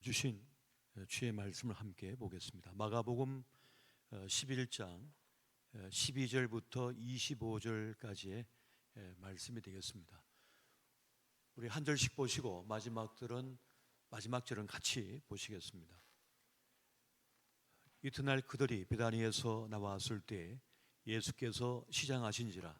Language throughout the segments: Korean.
주신 주의 말씀을 함께 보겠습니다. 마가복음 11장 12절부터 25절까지의 말씀이 되겠습니다. 우리 한 절씩 보시고 마지막 절은 같이 보시겠습니다. 이튿날 그들이 베다니에서 나왔을 때 예수께서 시장하신지라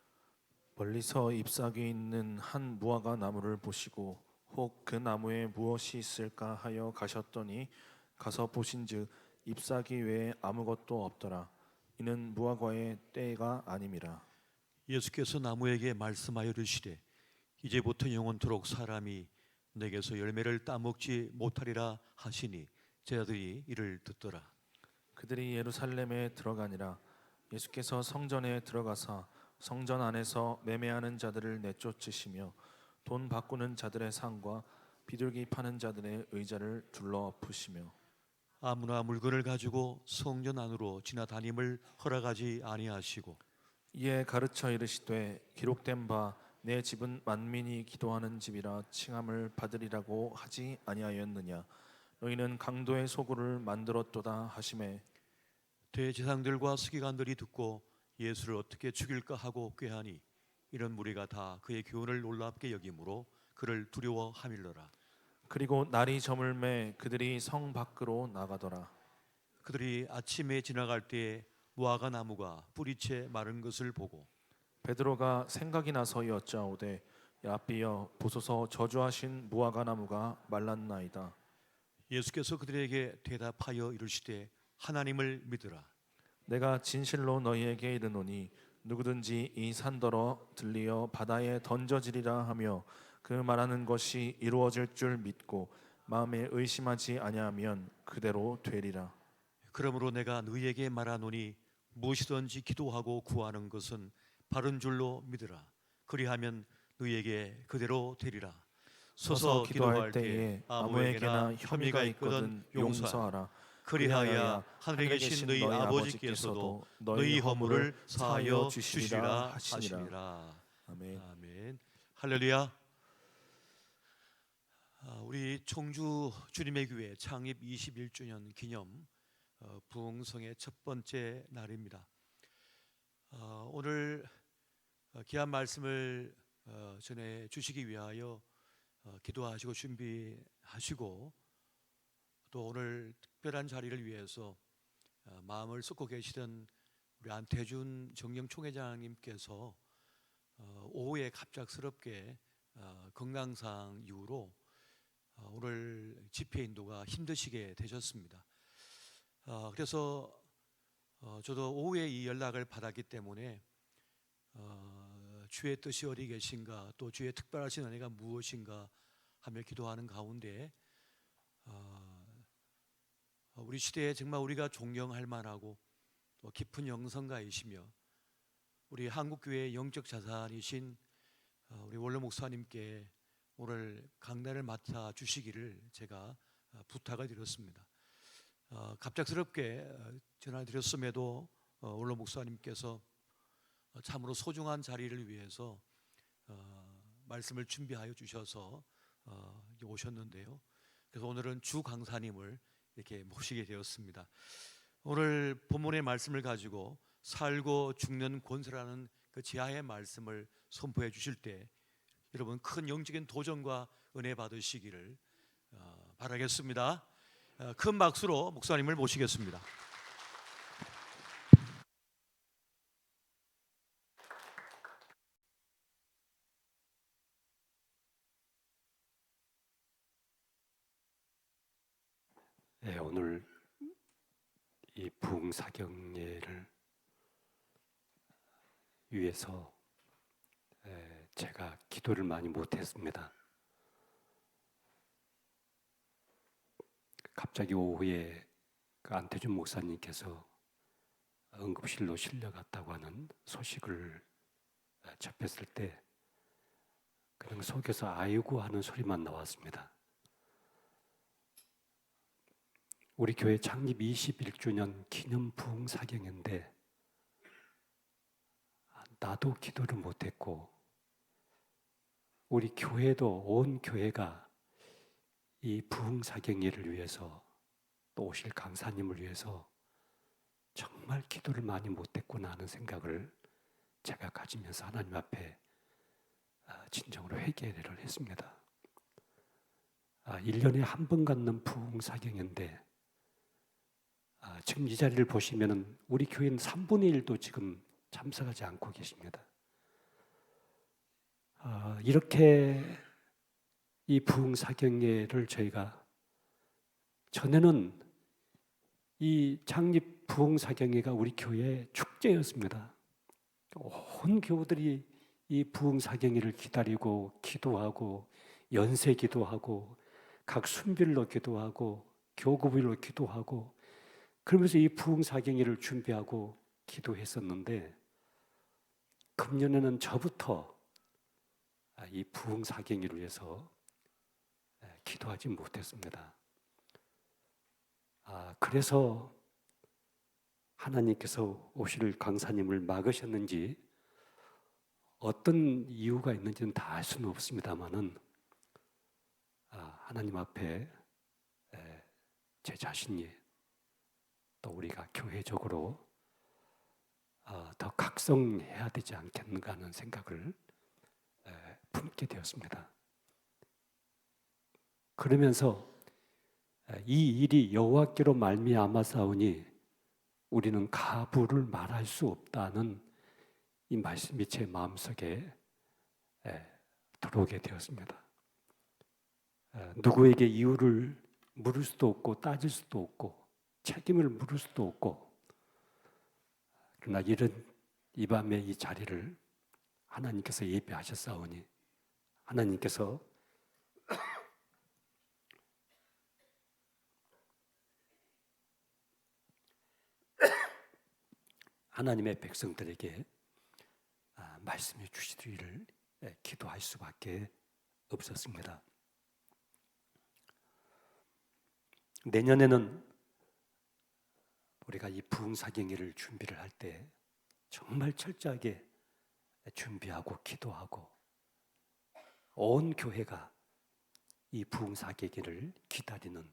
멀리서 잎사귀 있는 한 무화과 나무를 보시고 혹 그 나무에 무엇이 있을까 하여 가셨더니 가서 보신즉 잎사귀 외에 아무것도 없더라. 이는 무화과의 때가 아님이라. 예수께서 나무에게 말씀하여 이르시되 이제부터 영원토록 사람이 내게서 열매를 따먹지 못하리라 하시니 제자들이 이를 듣더라. 그들이 예루살렘에 들어가니라. 예수께서 성전에 들어가사 성전 안에서 매매하는 자들을 내쫓으시며 돈 바꾸는 자들의 상과 비둘기 파는 자들의 의자를 둘러 엎으시며 아무나 물건을 가지고 성전 안으로 지나다님을 허락하지 아니하시고 이에 가르쳐 이르시되 기록된 바 내 집은 만민이 기도하는 집이라 칭함을 받으리라고 하지 아니하였느냐. 너희는 강도의 소굴을 만들었도다 하시매 대제사장들과 서기관들이 듣고 예수를 어떻게 죽일까 하고 꾀하니 이런 무리가 다 그의 교훈을 놀랍게 여김으로 그를 두려워하밀러라. 그리고 날이 저물매 그들이 성 밖으로 나가더라. 그들이 아침에 지나갈 때에 무화과 나무가 뿌리채 마른 것을 보고 베드로가 생각이 나서 여짜오되 라삐여 보소서 저주하신 무화과 나무가 말랐나이다. 예수께서 그들에게 대답하여 이르시되 하나님을 믿으라. 내가 진실로 너희에게 이르노니 누구든지 이 산더러 들리어 바다에 던져지리라 하며 그 말하는 것이 이루어질 줄 믿고 마음에 의심하지 아니하면 그대로 되리라. 그러므로 내가 너희에게 말하노니 무엇이든지 기도하고 구하는 것은 바른 줄로 믿으라. 그리하면 너희에게 그대로 되리라. 서서 기도할 때에 아무에게나 혐의가 있거든 용서하라. 그리하여 하늘에 계신 너희 아버지께서도 너희 허물을 사하여 주시리라 하시니라. 아멘. 아멘. 할렐루야. 우리 청주 주님의 교회 창립 21주년 기념 부흥성의 첫 번째 날입니다. 오늘 귀한 말씀을 전해 주시기 위하여 기도하시고 준비하시고 또 오늘 특별한 자리를 위해서 마음을 쏟고 계시던 우리 안태준 정령 총회장님께서 오후에 갑작스럽게 건강상 이유로 오늘 집회 인도가 힘드시게 되셨습니다. 그래서 저도 오후에 이 연락을 받았기 때문에 주의 뜻이 어디 계신가 또 주의 특별하신 은혜가 무엇인가 하며 기도하는 가운데 우리 시대에 정말 우리가 존경할 만하고 또 깊은 영성가이시며 우리 한국교회의 영적 자산이신 우리 원로 목사님께 오늘 강단을 맡아 주시기를 제가 부탁을 드렸습니다. 갑작스럽게 전화를 드렸음에도 원로 목사님께서 참으로 소중한 자리를 위해서 말씀을 준비하여 주셔서 오셨는데요. 그래서 오늘은 주 강사님을 이렇게 모시게 되었습니다. 오늘 본문의 말씀을 가지고 살고 죽는 권세라는 그 지하의 말씀을 선포해 주실 때 여러분 큰 영적인 도전과 은혜 받으시기를 바라겠습니다. 큰 박수로 목사님을 모시겠습니다. 네, 오늘 이 부흥사경례를 위해서 제가 기도를 많이 못했습니다. 갑자기 오후에 안태준 목사님께서 응급실로 실려갔다고 하는 소식을 접했을 때 그냥 속에서 아이고 하는 소리만 나왔습니다. 우리 교회 창립 21주년 기념 부흥사경인데 나도 기도를 못했고 우리 교회도 온 교회가 이 부흥사경회를 위해서 또 오실 강사님을 위해서 정말 기도를 많이 못했구나 하는 생각을 제가 가지면서 하나님 앞에 진정으로 회개를 했습니다. 1년에 한 번 갖는 부흥사경회인데 지금 이 자리를 보시면 우리 교회는 3분의 1도 지금 참석하지 않고 계십니다. 이렇게 이 부흥사경회를 저희가 전에는 이 창립 부흥사경회가 우리 교회의 축제였습니다. 온 교우들이 이 부흥사경회를 기다리고 기도하고 연세 기도하고 각 순별로 기도하고 교구별로 기도하고 그러면서 이 부흥사경회를 준비하고 기도했었는데 금년에는 저부터 이 부흥사경회를 위해서 기도하지 못했습니다. 그래서 하나님께서 오실 강사님을 막으셨는지 어떤 이유가 있는지는 다 알 수는 없습니다만은 하나님 앞에 제 자신이 또 우리가 교회적으로 더 각성해야 되지 않겠는가 하는 생각을 품게 되었습니다. 그러면서 이 일이 여호와께로 말미암아사오니 우리는 가부를 말할 수 없다는 이 말씀이 제 마음속에 들어오게 되었습니다. 누구에게 이유를 물을 수도 없고 따질 수도 없고 책임을 물을 수도 없고 그러나 이 밤에 이 자리를 하나님께서 예배하셨사오니 하나님께서 하나님의 백성들에게 말씀해 주시기를 기도할 수밖에 없었습니다. 내년에는 우리가 이 부흥사경회를 준비를 할 때 정말 철저하게 준비하고 기도하고 온 교회가 이 부흥사경회를 기다리는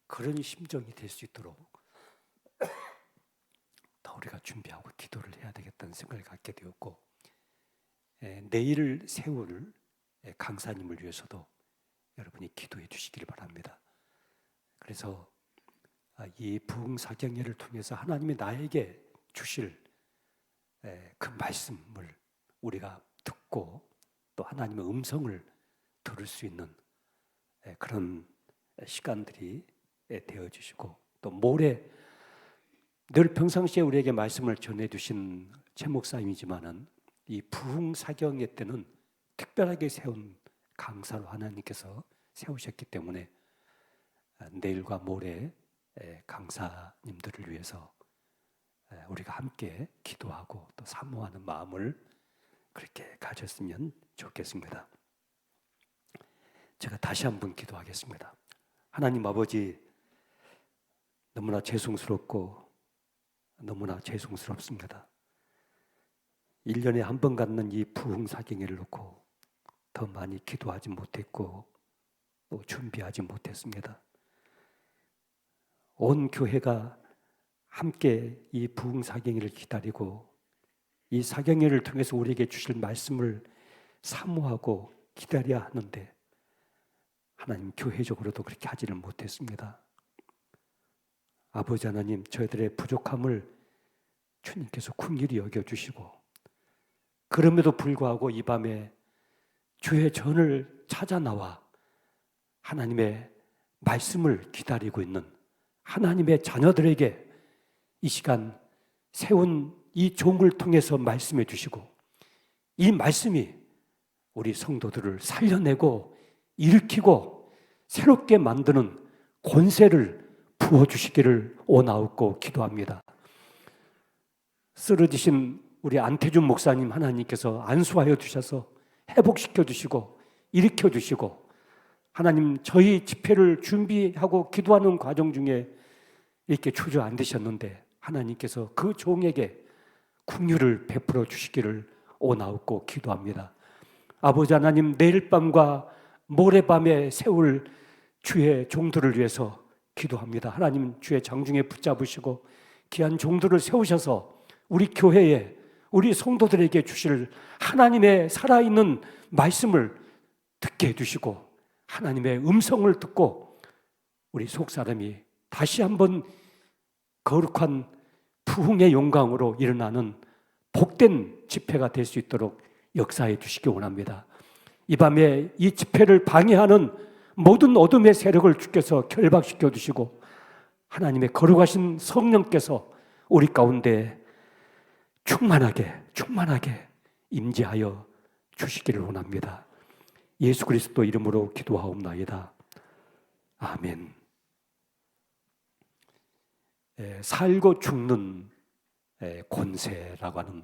그런 심정이 될 수 있도록 더 우리가 준비하고 기도를 해야 되겠다는 생각을 갖게 되었고 내일을 세울 강사님을 위해서도 여러분이 기도해 주시기를 바랍니다. 그래서 이 부흥사경회를 통해서 하나님이 나에게 주실 그 말씀을 우리가 듣고 또 하나님의 음성을 들을 수 있는 그런 시간들이 되어주시고 또 모레 늘 평상시에 우리에게 말씀을 전해주신 최 목사님이지만은 이 부흥사경회 때는 특별하게 세운 강사로 하나님께서 세우셨기 때문에 내일과 모레 강사님들을 위해서 우리가 함께 기도하고 또 사모하는 마음을 그렇게 가졌으면 좋겠습니다. 제가 다시 한번 기도하겠습니다. 하나님 아버지, 너무나 죄송스럽고 너무나 죄송스럽습니다. 1년에 한 번 갖는 이 부흥사경회를 놓고 더 많이 기도하지 못했고 또 준비하지 못했습니다. 온 교회가 함께 이 부흥사경회를 기다리고 이 사경회를 통해서 우리에게 주실 말씀을 사모하고 기다려야 하는데 하나님 교회적으로도 그렇게 하지는 못했습니다. 아버지 하나님, 저희들의 부족함을 주님께서 긍휼히 여겨주시고 그럼에도 불구하고 이 밤에 주의 전을 찾아 나와 하나님의 말씀을 기다리고 있는 하나님의 자녀들에게 이 시간 세운 이 종을 통해서 말씀해 주시고 이 말씀이 우리 성도들을 살려내고 일으키고 새롭게 만드는 권세를 부어주시기를 원하옵고 기도합니다. 쓰러지신 우리 안태준 목사님 하나님께서 안수하여 주셔서 회복시켜 주시고 일으켜 주시고 하나님 저희 집회를 준비하고 기도하는 과정 중에 이렇게 주저앉으셨는데 하나님께서 그 종에게 긍휼을 베풀어 주시기를 원하옵고 기도합니다. 아버지 하나님, 내일 밤과 모레 밤에 세울 주의 종들을 위해서 기도합니다. 하나님 주의 장중에 붙잡으시고 귀한 종들을 세우셔서 우리 교회에 우리 성도들에게 주실 하나님의 살아있는 말씀을 듣게 해주시고 하나님의 음성을 듣고 우리 속사람이 다시 한번 거룩한 부흥의 영광으로 일어나는 복된 집회가 될 수 있도록 역사해 주시기 원합니다. 이 밤에 이 집회를 방해하는 모든 어둠의 세력을 주께서 결박시켜 주시고 하나님의 거룩하신 성령께서 우리 가운데 충만하게 임재하여 주시기를 원합니다. 예수 그리스도 이름으로 기도하옵나이다. 아멘. 살고 죽는 권세라고 하는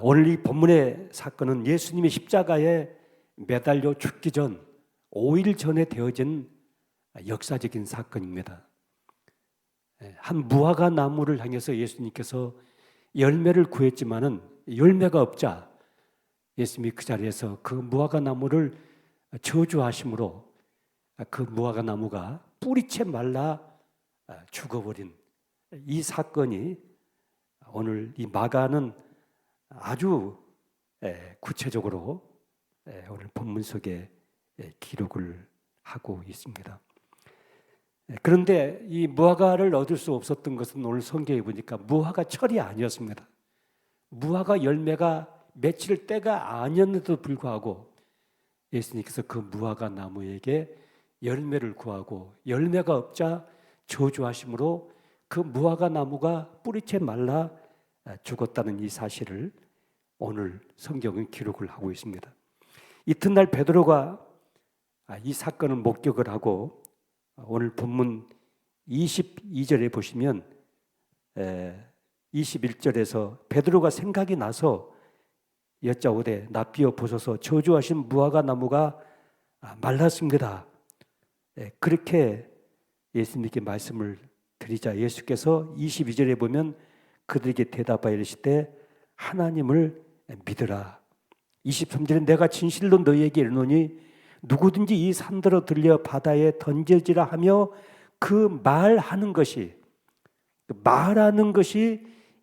오늘 이 본문의 사건은 예수님이 십자가에 매달려 죽기 전 5일 전에 되어진 역사적인 사건입니다. 한 무화과 나무를 향해서 예수님께서 열매를 구했지만은 열매가 없자 예수님이 그 자리에서 그 무화과 나무를 저주하심으로 그 무화과 나무가 뿌리채 말라 죽어버린 이 사건이 오늘 이 마가는 아주 구체적으로 오늘 본문 속에 기록을 하고 있습니다. 그런데 이 무화과를 얻을 수 없었던 것은 오늘 성경에 보니까 무화과 철이 아니었습니다. 무화과 열매가 맺힐 때가 아니었는데도 불구하고 예수님께서 그 무화과 나무에게 열매를 구하고 열매가 없자 저주하심으로 그 무화과 나무가 뿌리채 말라 죽었다는 이 사실을 오늘 성경은 기록을 하고 있습니다. 이튿날 베드로가 이 사건을 목격을 하고 오늘 본문 22절에 보시면 21절에서 베드로가 생각이 나서 여짜오되 낯비어 보소서 저주하신 무화과 나무가 말랐습니다. 그렇게 예수님께 말씀을 드리자 예수께서 22절에 보면 그들에게 대답하여 이르시되 하나님을 믿으라. 23절에 내가 진실로 너희에게 이르노니 누구든지 이 산더러 들려 바다에 던져지라 하며 그 말하는 것이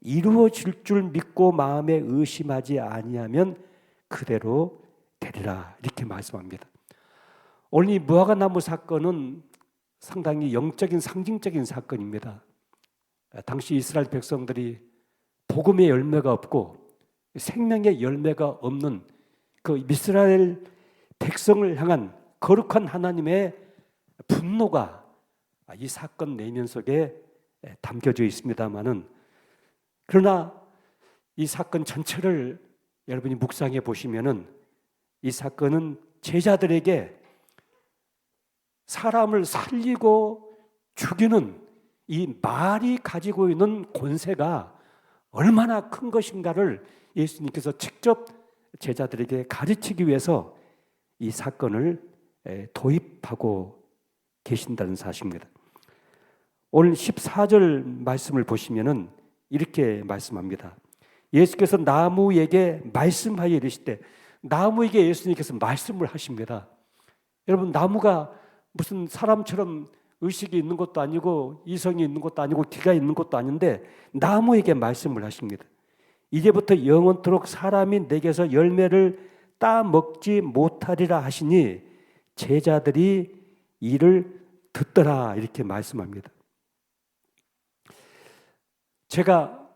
이루어질 줄 믿고 마음에 의심하지 아니하면 그대로 되리라 이렇게 말씀합니다. 오늘 이 무화과 나무 사건은 상당히 영적인 상징적인 사건입니다. 당시 이스라엘 백성들이 복음의 열매가 없고 생명의 열매가 없는 그 이스라엘 백성을 향한 거룩한 하나님의 분노가 이 사건 내면 속에 담겨져 있습니다만은 그러나 이 사건 전체를 여러분이 묵상해 보시면은 이 사건은 제자들에게 사람을 살리고 죽이는 이 말이 가지고 있는 권세가 얼마나 큰 것인가를 예수님께서 직접 제자들에게 가르치기 위해서 이 사건을 도입하고 계신다는 사실입니다. 오늘 14절 말씀을 보시면은 이렇게 말씀합니다. 예수께서 나무에게 말씀하여 이르시되 나무에게 예수님께서 말씀을 하십니다. 여러분 나무가 무슨 사람처럼 의식이 있는 것도 아니고 이성이 있는 것도 아니고 기가 있는 것도 아닌데 나무에게 말씀을 하십니다. 이제부터 영원토록 사람이 내게서 열매를 따먹지 못하리라 하시니 제자들이 이를 듣더라 이렇게 말씀합니다. 제가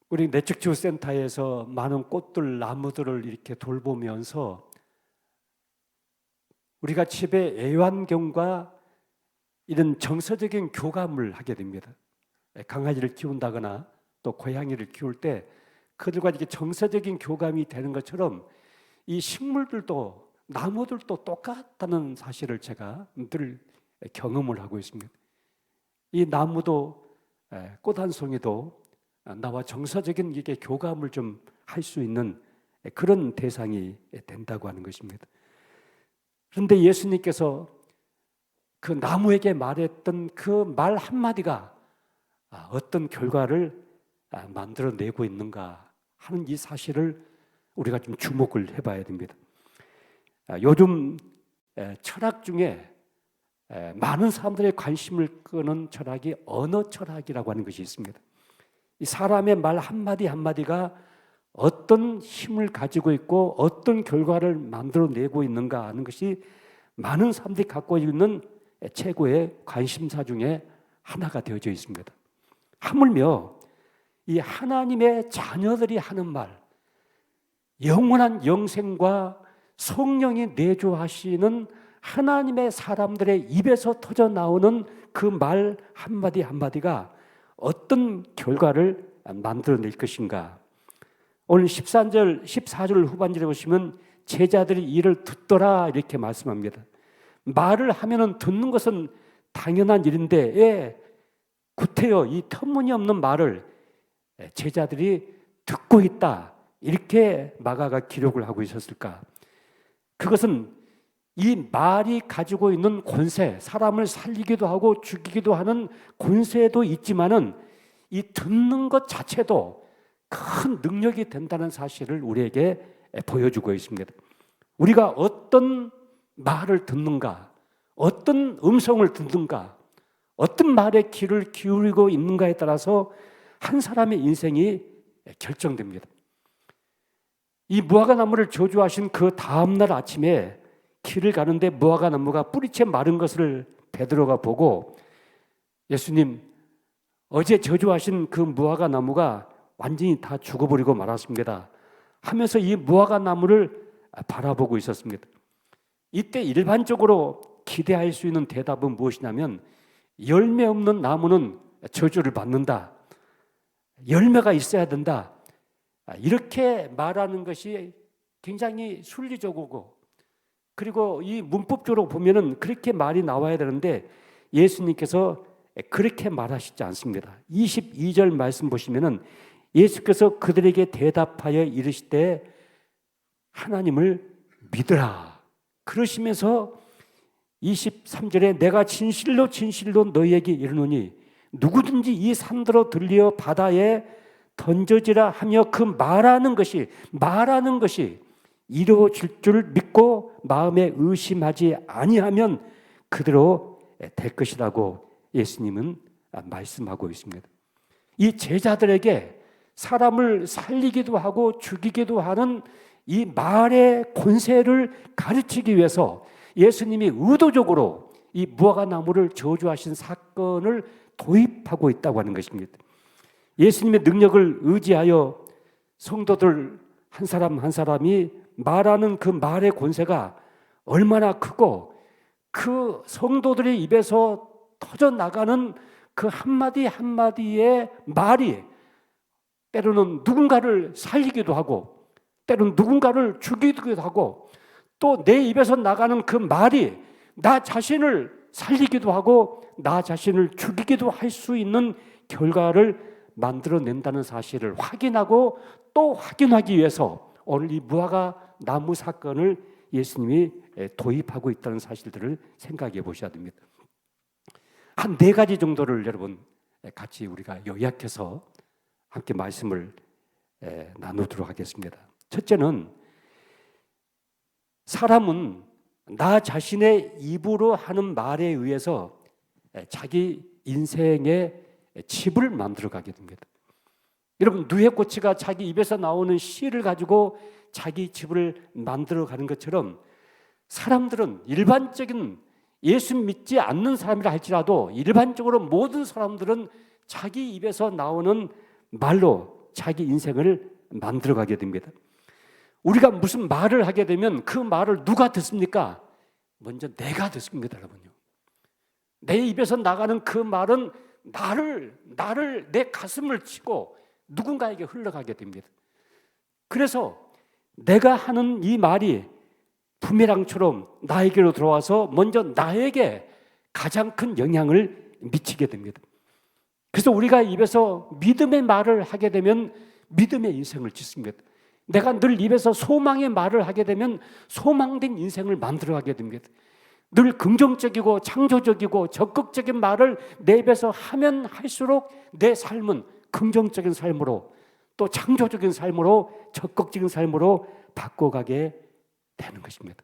우리 내축치유센터에서 많은 꽃들, 나무들을 이렇게 돌보면서 우리가 집에 애완견과 이런 정서적인 교감을 하게 됩니다. 강아지를 키운다거나 또 고양이를 키울 때 그들과 이렇게 정서적인 교감이 되는 것처럼 이 식물들도 나무들도 똑같다는 사실을 제가 늘 경험을 하고 있습니다. 이 나무도 꽃 한 송이도 나와 정서적인 이게 교감을 좀 할 수 있는 그런 대상이 된다고 하는 것입니다. 그런데 예수님께서 그 나무에게 말했던 그 말 한마디가 어떤 결과를 만들어내고 있는가 하는 이 사실을 우리가 좀 주목을 해봐야 됩니다. 요즘 철학 중에 많은 사람들의 관심을 끄는 철학이 언어 철학이라고 하는 것이 있습니다. 이 사람의 말 한마디 한마디가 어떤 힘을 가지고 있고 어떤 결과를 만들어내고 있는가 하는 것이 많은 사람들이 갖고 있는 최고의 관심사 중에 하나가 되어져 있습니다. 하물며 이 하나님의 자녀들이 하는 말, 영원한 영생과 성령이 내주하시는 하나님의 사람들의 입에서 터져 나오는 그 말 한마디 한마디가 어떤 결과를 만들어낼 것인가. 오늘 14절 후반절에 보시면 제자들이 이를 듣더라 이렇게 말씀합니다. 말을 하면은 듣는 것은 당연한 일인데 구태여 이 터무니없는 말을 제자들이 듣고 있다 이렇게 마가가 기록을 하고 있었을까? 그것은 이 말이 가지고 있는 권세, 사람을 살리기도 하고 죽이기도 하는 권세도 있지만은 이 듣는 것 자체도 큰 능력이 된다는 사실을 우리에게 보여주고 있습니다. 우리가 어떤 말을 듣는가, 어떤 음성을 듣는가, 어떤 말에 귀를 기울이고 있는가에 따라서 한 사람의 인생이 결정됩니다. 이 무화과 나무를 저주하신 그 다음날 아침에 길을 가는데 무화과 나무가 뿌리채 마른 것을 베드로가 보고 예수님, 어제 저주하신 그 무화과 나무가 완전히 다 죽어버리고 말았습니다 하면서 이 무화과 나무를 바라보고 있었습니다. 이때 일반적으로 기대할 수 있는 대답은 무엇이냐면 열매 없는 나무는 저주를 받는다, 열매가 있어야 된다, 이렇게 말하는 것이 굉장히 순리적이고, 그리고 이 문법적으로 보면은 그렇게 말이 나와야 되는데 예수님께서 그렇게 말하시지 않습니다. 22절 말씀 보시면은 예수께서 그들에게 대답하여 이르시되 하나님을 믿으라 그러시면서 23절에 내가 진실로 진실로 너희에게 이르노니 누구든지 이 산더러 들려 바다에 던져지라 하며 그 말하는 것이 이루어질 줄 믿고 마음에 의심하지 아니하면 그대로 될 것이라고 예수님은 말씀하고 있습니다. 이 제자들에게 사람을 살리기도 하고 죽이기도 하는 이 말의 권세를 가르치기 위해서 예수님이 의도적으로 이 무화과 나무를 저주하신 사건을 도입하고 있다고 하는 것입니다. 예수님의 능력을 의지하여 성도들 한 사람 한 사람이 말하는 그 말의 권세가 얼마나 크고 그 성도들의 입에서 터져 나가는 그 한마디 한마디의 말이 때로는 누군가를 살리기도 하고 때로는 누군가를 죽이기도 하고 또 내 입에서 나가는 그 말이 나 자신을 살리기도 하고 나 자신을 죽이기도 할 수 있는 결과를 만들어낸다는 사실을 확인하고 또 확인하기 위해서 오늘 이 무화과 나무 사건을 예수님이 도입하고 있다는 사실들을 생각해 보셔야 됩니다. 한 4가지 정도를 여러분 같이 우리가 요약해서 함께 말씀을 나누도록 하겠습니다. 첫째는 사람은 나 자신의 입으로 하는 말에 의해서 자기 인생의 집을 만들어가게 됩니다. 여러분 누에고치가 자기 입에서 나오는 시를 가지고 자기 집을 만들어가는 것처럼 사람들은 일반적인 예수 믿지 않는 사람이라 할지라도 일반적으로 모든 사람들은 자기 입에서 나오는 말로 자기 인생을 만들어가게 됩니다. 우리가 무슨 말을 하게 되면 그 말을 누가 듣습니까? 먼저 내가 듣습니다, 여러분요. 내 입에서 나가는 그 말은 나를 내 가슴을 치고 누군가에게 흘러가게 됩니다. 그래서 내가 하는 이 말이 부메랑처럼 나에게로 들어와서 먼저 나에게 가장 큰 영향을 미치게 됩니다. 그래서 우리가 입에서 믿음의 말을 하게 되면 믿음의 인생을 짓습니다. 내가 늘 입에서 소망의 말을 하게 되면 소망된 인생을 만들어가게 됩니다. 늘 긍정적이고 창조적이고 적극적인 말을 내 입에서 하면 할수록 내 삶은 긍정적인 삶으로 또 창조적인 삶으로 적극적인 삶으로 바꿔가게 되는 것입니다.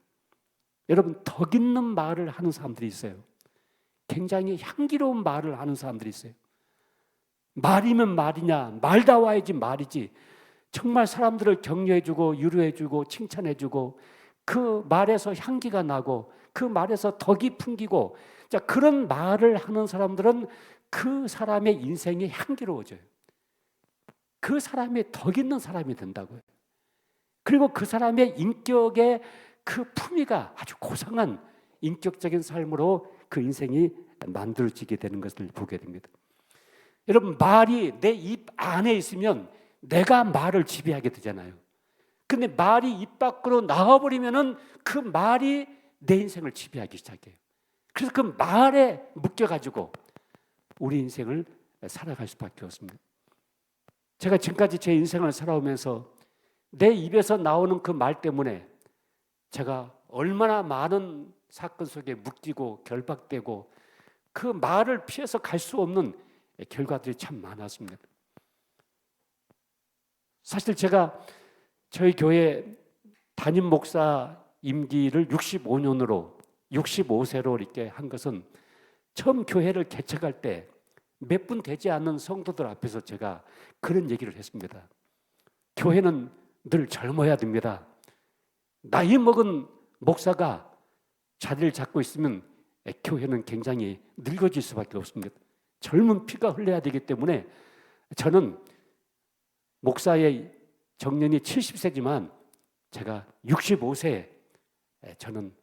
여러분, 덕 있는 말을 하는 사람들이 있어요. 굉장히 향기로운 말을 하는 사람들이 있어요. 말이면 말이냐, 말다와야지 말이지. 정말 사람들을 격려해주고 위로해주고 칭찬해주고 그 말에서 향기가 나고 그 말에서 덕이 풍기고, 자, 그런 말을 하는 사람들은 그 사람의 인생이 향기로워져요. 그 사람이 덕 있는 사람이 된다고요. 그리고 그 사람의 인격의 그 품위가 아주 고상한 인격적인 삶으로 그 인생이 만들어지게 되는 것을 보게 됩니다. 여러분, 말이 내 입 안에 있으면 내가 말을 지배하게 되잖아요. 근데 말이 입 밖으로 나와버리면은 그 말이 내 인생을 지배하기 시작해요. 그래서 그 말에 묶여가지고 우리 인생을 살아갈 수밖에 없습니다. 제가 지금까지 제 인생을 살아오면서 내 입에서 나오는 그 말 때문에 제가 얼마나 많은 사건 속에 묶이고 결박되고 그 말을 피해서 갈 수 없는 결과들이 참 많았습니다. 사실 제가 저희 교회 담임 목사 임기를 65년으로 65세로 이렇게 한 것은 처음 교회를 개척할 때 몇 분 되지 않는 성도들 앞에서 제가 그런 얘기를 했습니다. 교회는 늘 젊어야 됩니다. 나이 먹은 목사가 자리를 잡고 있으면 교회는 굉장히 늙어질 수밖에 없습니다. 젊은 피가 흘러야 되기 때문에 저는 목사의 정년이 70세지만 제가 65세에 저는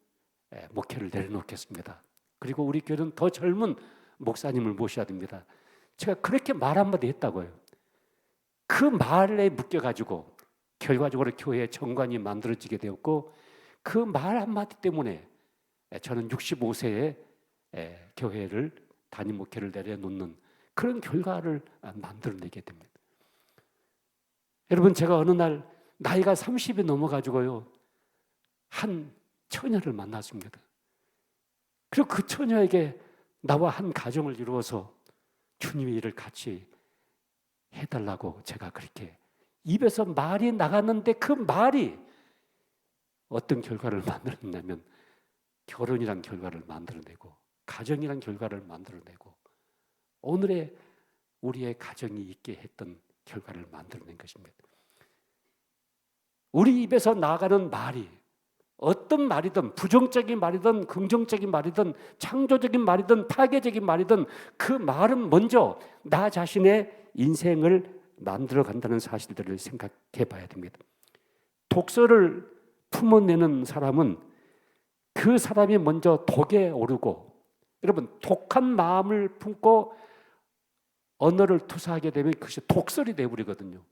목회를 내려놓겠습니다. 그리고 우리 교회는 더 젊은 목사님을 모셔야 됩니다. 제가 그렇게 말 한마디 했다고요. 그 말에 묶여가지고 결과적으로 교회의 정관이 만들어지게 되었고, 그 말 한마디 때문에 저는 65세에 교회를 담임 목회를 내려놓는 그런 결과를 만들어내게 됩니다. 여러분, 제가 어느 날 나이가 30이 넘어가지고요, 한 처녀를 만났습니다. 그리고 그 처녀에게 나와 한 가정을 이루어서 주님의 일을 같이 해달라고 제가 그렇게 입에서 말이 나갔는데, 그 말이 어떤 결과를 만들어냈냐면 결혼이란 결과를 만들어내고 가정이란 결과를 만들어내고 오늘의 우리의 가정이 있게 했던 결과를 만들어낸 것입니다. 우리 입에서 나가는 말이 어떤 말이든 부정적인 말이든 긍정적인 말이든 창조적인 말이든 파괴적인 말이든 그 말은 먼저 나 자신의 인생을 만들어 간다는 사실들을 생각해 봐야 됩니다. 독서를 품어내는 사람은 그 사람이 먼저 독에 오르고, 여러분, 독한 마음을 품고 언어를 투사하게 되면 그것이 독설이 되어버리거든요.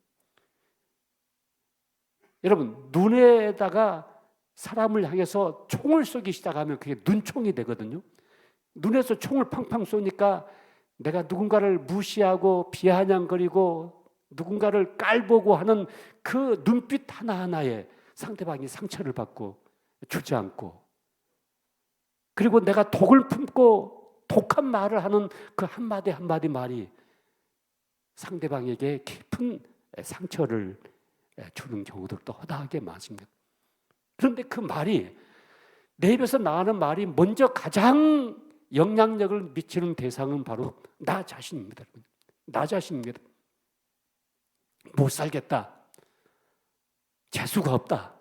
여러분, 눈에다가 사람을 향해서 총을 쏘기 시작하면 그게 눈총이 되거든요. 눈에서 총을 팡팡 쏘니까 내가 누군가를 무시하고 비아냥거리고 누군가를 깔보고 하는 그 눈빛 하나하나에 상대방이 상처를 받고 주저앉고, 그리고 내가 독을 품고 독한 말을 하는 그 한마디 한마디 말이 상대방에게 깊은 상처를 주는 경우들도 허다하게 많습니다. 그런데 그 말이, 내 입에서 나가는 말이 먼저 가장 영향력을 미치는 대상은 바로 나 자신입니다. 나 자신입니다. 못 살겠다. 재수가 없다.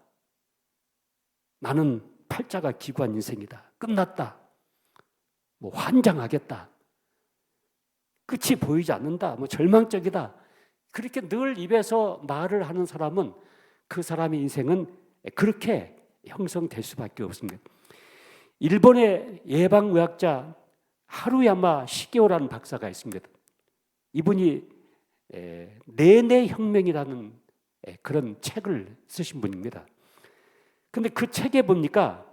나는 팔자가 기구한 인생이다. 끝났다. 뭐 환장하겠다. 끝이 보이지 않는다. 뭐 절망적이다. 그렇게 늘 입에서 말을 하는 사람은 그 사람의 인생은 그렇게 형성될 수밖에 없습니다. 일본의 예방의학자 하루야마 시게오라는 박사가 있습니다. 이분이 내내 혁명이라는 그런 책을 쓰신 분입니다. 근데 그 책에 보니까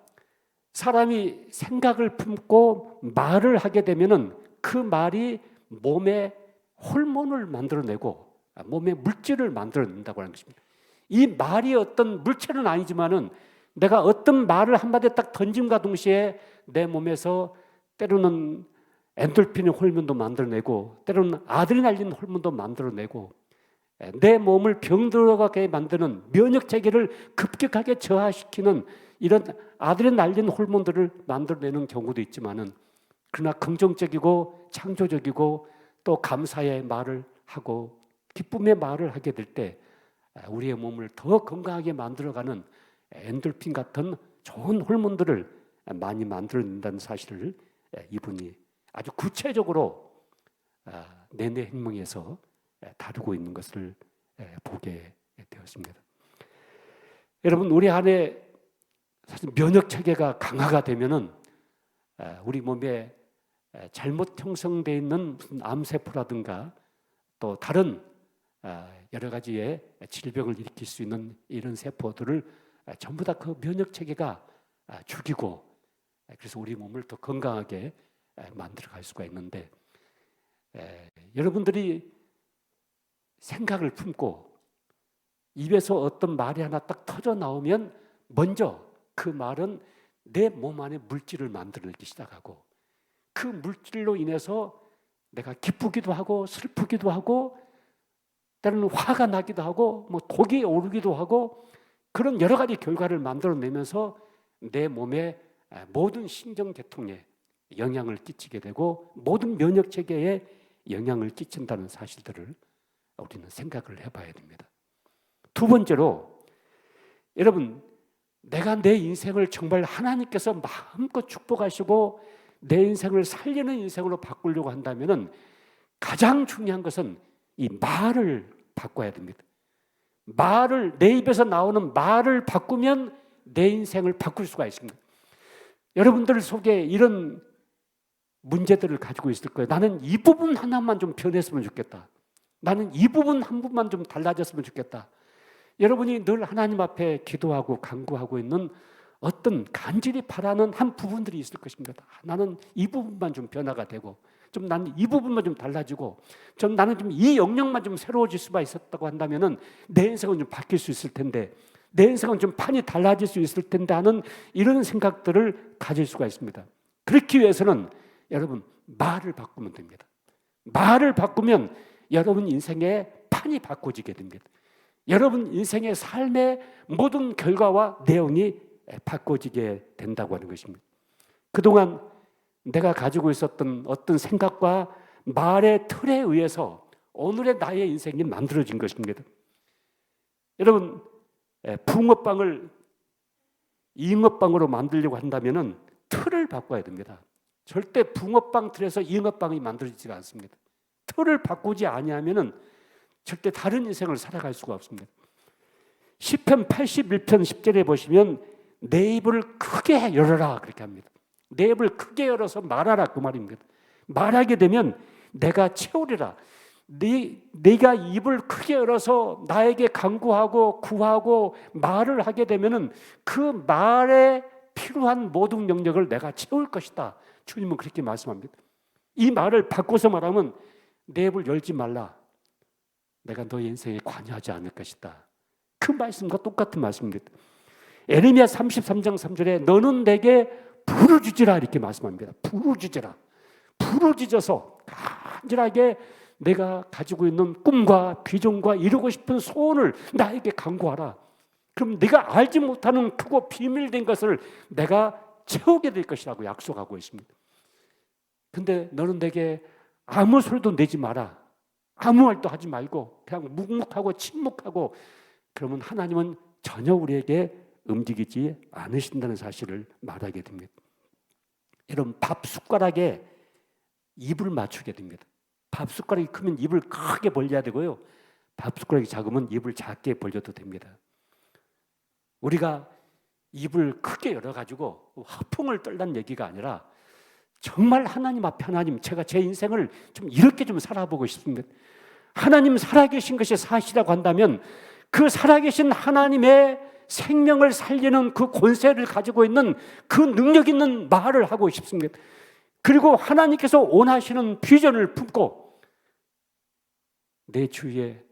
사람이 생각을 품고 말을 하게 되면은 그 말이 몸에 호르몬을 만들어내고 몸에 물질을 만들어낸다고 하는 것입니다. 이 말이 어떤 물체는 아니지만은 내가 어떤 말을 한마디 딱 던짐과 동시에 내 몸에서 때로는 엔돌핀 호르몬도 만들어내고 때로는 아드레날린 호르몬도 만들어내고 내 몸을 병들어가게 만드는 면역 체계를 급격하게 저하시키는 이런 아드레날린 호르몬들을 만들어내는 경우도 있지만은 그러나 긍정적이고 창조적이고 또 감사의 말을 하고 기쁨의 말을 하게 될 때 우리의 몸을 더 건강하게 만들어가는 엔돌핀 같은 좋은 호르몬들을 많이 만들어낸다는 사실을 이분이 아주 구체적으로 내내 행명에서 다루고 있는 것을 보게 되었습니다. 여러분, 우리 안에 사실 면역 체계가 강화가 되면은 우리 몸에 잘못 형성되어 있는 무슨 암세포라든가 또 다른 여러 가지의 질병을 일으킬 수 있는 이런 세포들을 전부 다 그 면역 체계가 죽이고 그래서 우리 몸을 더 건강하게 만들어 갈 수가 있는데 여러분들이 생각을 품고 입에서 어떤 말이 하나 딱 터져 나오면 먼저 그 말은 내 몸 안에 물질을 만들어내기 시작하고 그 물질로 인해서 내가 기쁘기도 하고 슬프기도 하고 때로는 화가 나기도 하고 뭐 독이 오르기도 하고 그런 여러 가지 결과를 만들어내면서 내 몸의 모든 신경계통에 영향을 끼치게 되고 모든 면역체계에 영향을 끼친다는 사실들을 우리는 생각을 해봐야 됩니다. 두 번째로 여러분 내가 내 인생을 정말 하나님께서 마음껏 축복하시고 내 인생을 살리는 인생으로 바꾸려고 한다면 가장 중요한 것은 이 말을 바꿔야 됩니다. 말을 내 입에서 나오는 말을 바꾸면 내 인생을 바꿀 수가 있습니다. 여러분들 속에 이런 문제들을 가지고 있을 거예요. 나는 이 부분 하나만 좀 변했으면 좋겠다. 나는 이 부분 한 부분만 좀 달라졌으면 좋겠다. 여러분이 늘 하나님 앞에 기도하고 간구하고 있는 어떤 간절히 바라는 한 부분들이 있을 것입니다. 나는 이 부분만 좀 변화가 되고 좀 나는 이 부분만 좀 달라지고 좀 나는 좀 이 영역만 좀 새로워질 수가 있었다고 한다면은 내 인생은 좀 바뀔 수 있을 텐데 내 인생은 좀 판이 달라질 수 있을 텐데 하는 이런 생각들을 가질 수가 있습니다. 그렇기 위해서는 여러분 말을 바꾸면 됩니다. 말을 바꾸면 여러분 인생의 판이 바꿔지게 됩니다. 여러분 인생의 삶의 모든 결과와 내용이 바꿔지게 된다고 하는 것입니다. 그동안 내가 가지고 있었던 어떤 생각과 말의 틀에 의해서 오늘의 나의 인생이 만들어진 것입니다. 여러분 붕어빵을 잉어빵으로 만들려고 한다면 틀을 바꿔야 됩니다. 절대 붕어빵 틀에서 잉어빵이 만들어지지가 않습니다. 틀을 바꾸지 아니하면 절대 다른 인생을 살아갈 수가 없습니다. 시편 81편 10절에 보시면 내 입을 크게 열어라 그렇게 합니다. 내 입을 크게 열어서 말하라 그 말입니다. 말하게 되면 내가 채우리라. 네가 입을 크게 열어서 나에게 간구하고 구하고 말을 하게 되면은 그 말에 필요한 모든 영역을 내가 채울 것이다. 주님은 그렇게 말씀합니다. 이 말을 바꿔서 말하면 내 입을 열지 말라. 내가 너의 인생에 관여하지 않을 것이다. 그 말씀과 똑같은 말씀입니다. 에레미야 33장 3절에 너는 내게 부르짖으라 이렇게 말씀합니다. 부르짖으라. 부르짖어서 간절하게 내가 가지고 있는 꿈과 비전과 이루고 싶은 소원을 나에게 간구하라. 그럼 네가 알지 못하는 크고 비밀된 것을 내가 채우게 될 것이라고 약속하고 있습니다. 근데 너는 내게 아무 소리도 내지 마라. 아무 말도 하지 말고 그냥 묵묵하고 침묵하고 그러면 하나님은 전혀 우리에게 움직이지 않으신다는 사실을 말하게 됩니다. 여러분 밥 숟가락에 입을 맞추게 됩니다. 밥 숟가락이 크면 입을 크게 벌려야 되고요. 밥 숟가락이 작으면 입을 작게 벌려도 됩니다. 우리가 입을 크게 열어가지고 화풍을 떨라는 얘기가 아니라 정말 하나님 앞에 하나님 제가 제 인생을 좀 이렇게 좀 살아보고 싶습니다. 하나님 살아계신 것이 사실이라고 한다면 그 살아계신 하나님의 생명을 살리는 그 권세를 가지고 있는 그 능력 있는 말을 하고 싶습니다. 그리고 하나님께서 원하시는 비전을 품고 내 주위에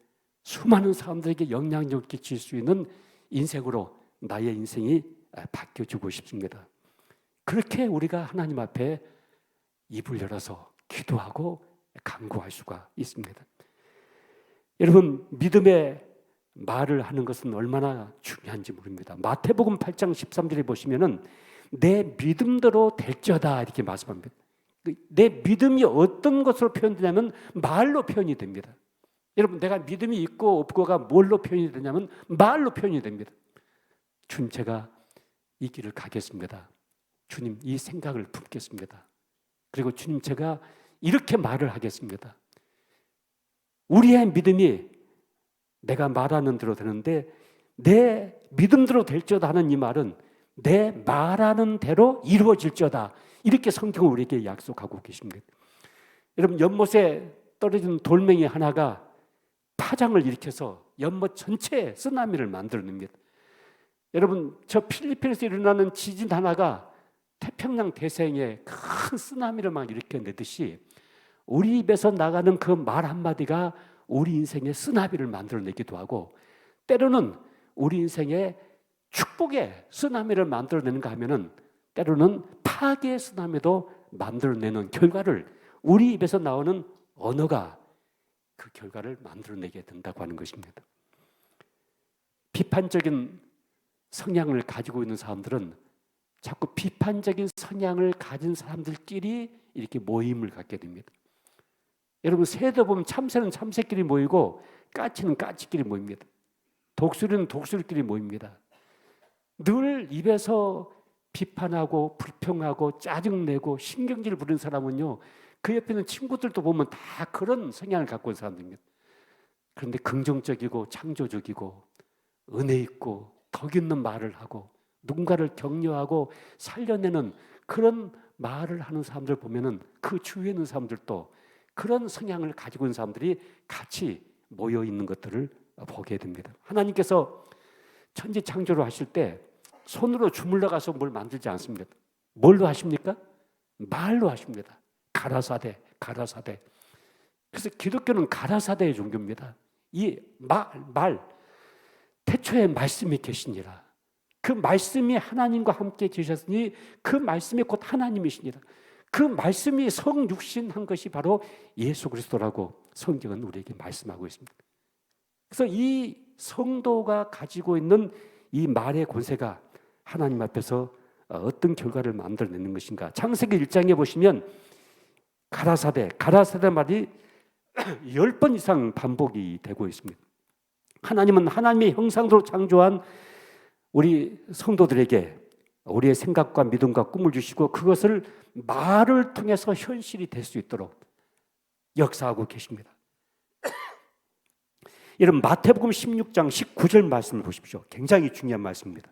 수많은 사람들에게 영향력을 끼칠 수 있는 인생으로 나의 인생이 바뀌어주고 싶습니다. 그렇게 우리가 하나님 앞에 입을 열어서 기도하고 간구할 수가 있습니다. 여러분 믿음의 말을 하는 것은 얼마나 중요한지 모릅니다. 마태복음 8장 13절에 보시면은 내 믿음대로 될지어다 이렇게 말씀합니다. 내 믿음이 어떤 것으로 표현되냐면 말로 표현이 됩니다. 여러분, 내가 믿음이 있고 없고가 뭘로 표현이 되냐면 말로 표현이 됩니다. 주님, 제가 이 길을 가겠습니다. 주님, 이 생각을 품겠습니다. 그리고 주님, 제가 이렇게 말을 하겠습니다. 우리의 믿음이 내가 말하는 대로 되는데 내 믿음대로 될지어다 하는 이 말은 내 말하는 대로 이루어질지어다, 이렇게 성경은 우리에게 약속하고 계십니다. 여러분, 연못에 떨어진 돌멩이 하나가 파장을 일으켜서 연못 전체에 쓰나미를 만들어냅니다. 여러분, 저 필리핀에서 일어나는 지진 하나가 태평양 대서양에 큰 쓰나미를 막 일으켜내듯이 우리 입에서 나가는 그 말 한마디가 우리 인생의 쓰나미를 만들어내기도 하고, 때로는 우리 인생의 축복의 쓰나미를 만들어내는가 하면은 때로는 파괴의 쓰나미도 만들어내는 결과를, 우리 입에서 나오는 언어가 그 결과를 만들어내게 된다고 하는 것입니다. 비판적인 성향을 가지고 있는 사람들은 자꾸 비판적인 성향을 가진 사람들끼리 이렇게 모임을 갖게 됩니다. 여러분, 새도 보면 참새는 참새끼리 모이고 까치는 까치끼리 모입니다. 독수리는 독수리끼리 모입니다. 늘 입에서 비판하고 불평하고 짜증내고 신경질 부리는 사람은요, 그 옆에 있는 친구들도 보면 다 그런 성향을 갖고 있는 사람들입니다. 그런데 긍정적이고 창조적이고 은혜 있고 덕 있는 말을 하고 누군가를 격려하고 살려내는 그런 말을 하는 사람들 보면은 그 주위에 있는 사람들도 그런 성향을 가지고 있는 사람들이 같이 모여 있는 것들을 보게 됩니다. 하나님께서 천지 창조를 하실 때 손으로 주물러 가서 뭘 만들지 않습니다. 뭘로 하십니까? 말로 하십니다. 가라사대, 가라사대. 그래서 기독교는 가라사대의 종교입니다. 이 말, 태초에 말씀이 계시니라. 그 말씀이 하나님과 함께 계셨으니 그 말씀이 곧 하나님이시니라. 그 말씀이 성육신한 것이 바로 예수 그리스도라고 성경은 우리에게 말씀하고 있습니다. 그래서 이 성도가 가지고 있는 이 말의 권세가 하나님 앞에서 어떤 결과를 만들어내는 것인가. 창세기 1장에 보시면 가라사대 말이 10번 이상 반복이 되고 있습니다. 하나님은 하나님의 형상으로 창조한 우리 성도들에게 우리의 생각과 믿음과 꿈을 주시고 그것을 말을 통해서 현실이 될 수 있도록 역사하고 계십니다. 여러분, 마태복음 16장 19절 말씀을 보십시오. 굉장히 중요한 말씀입니다.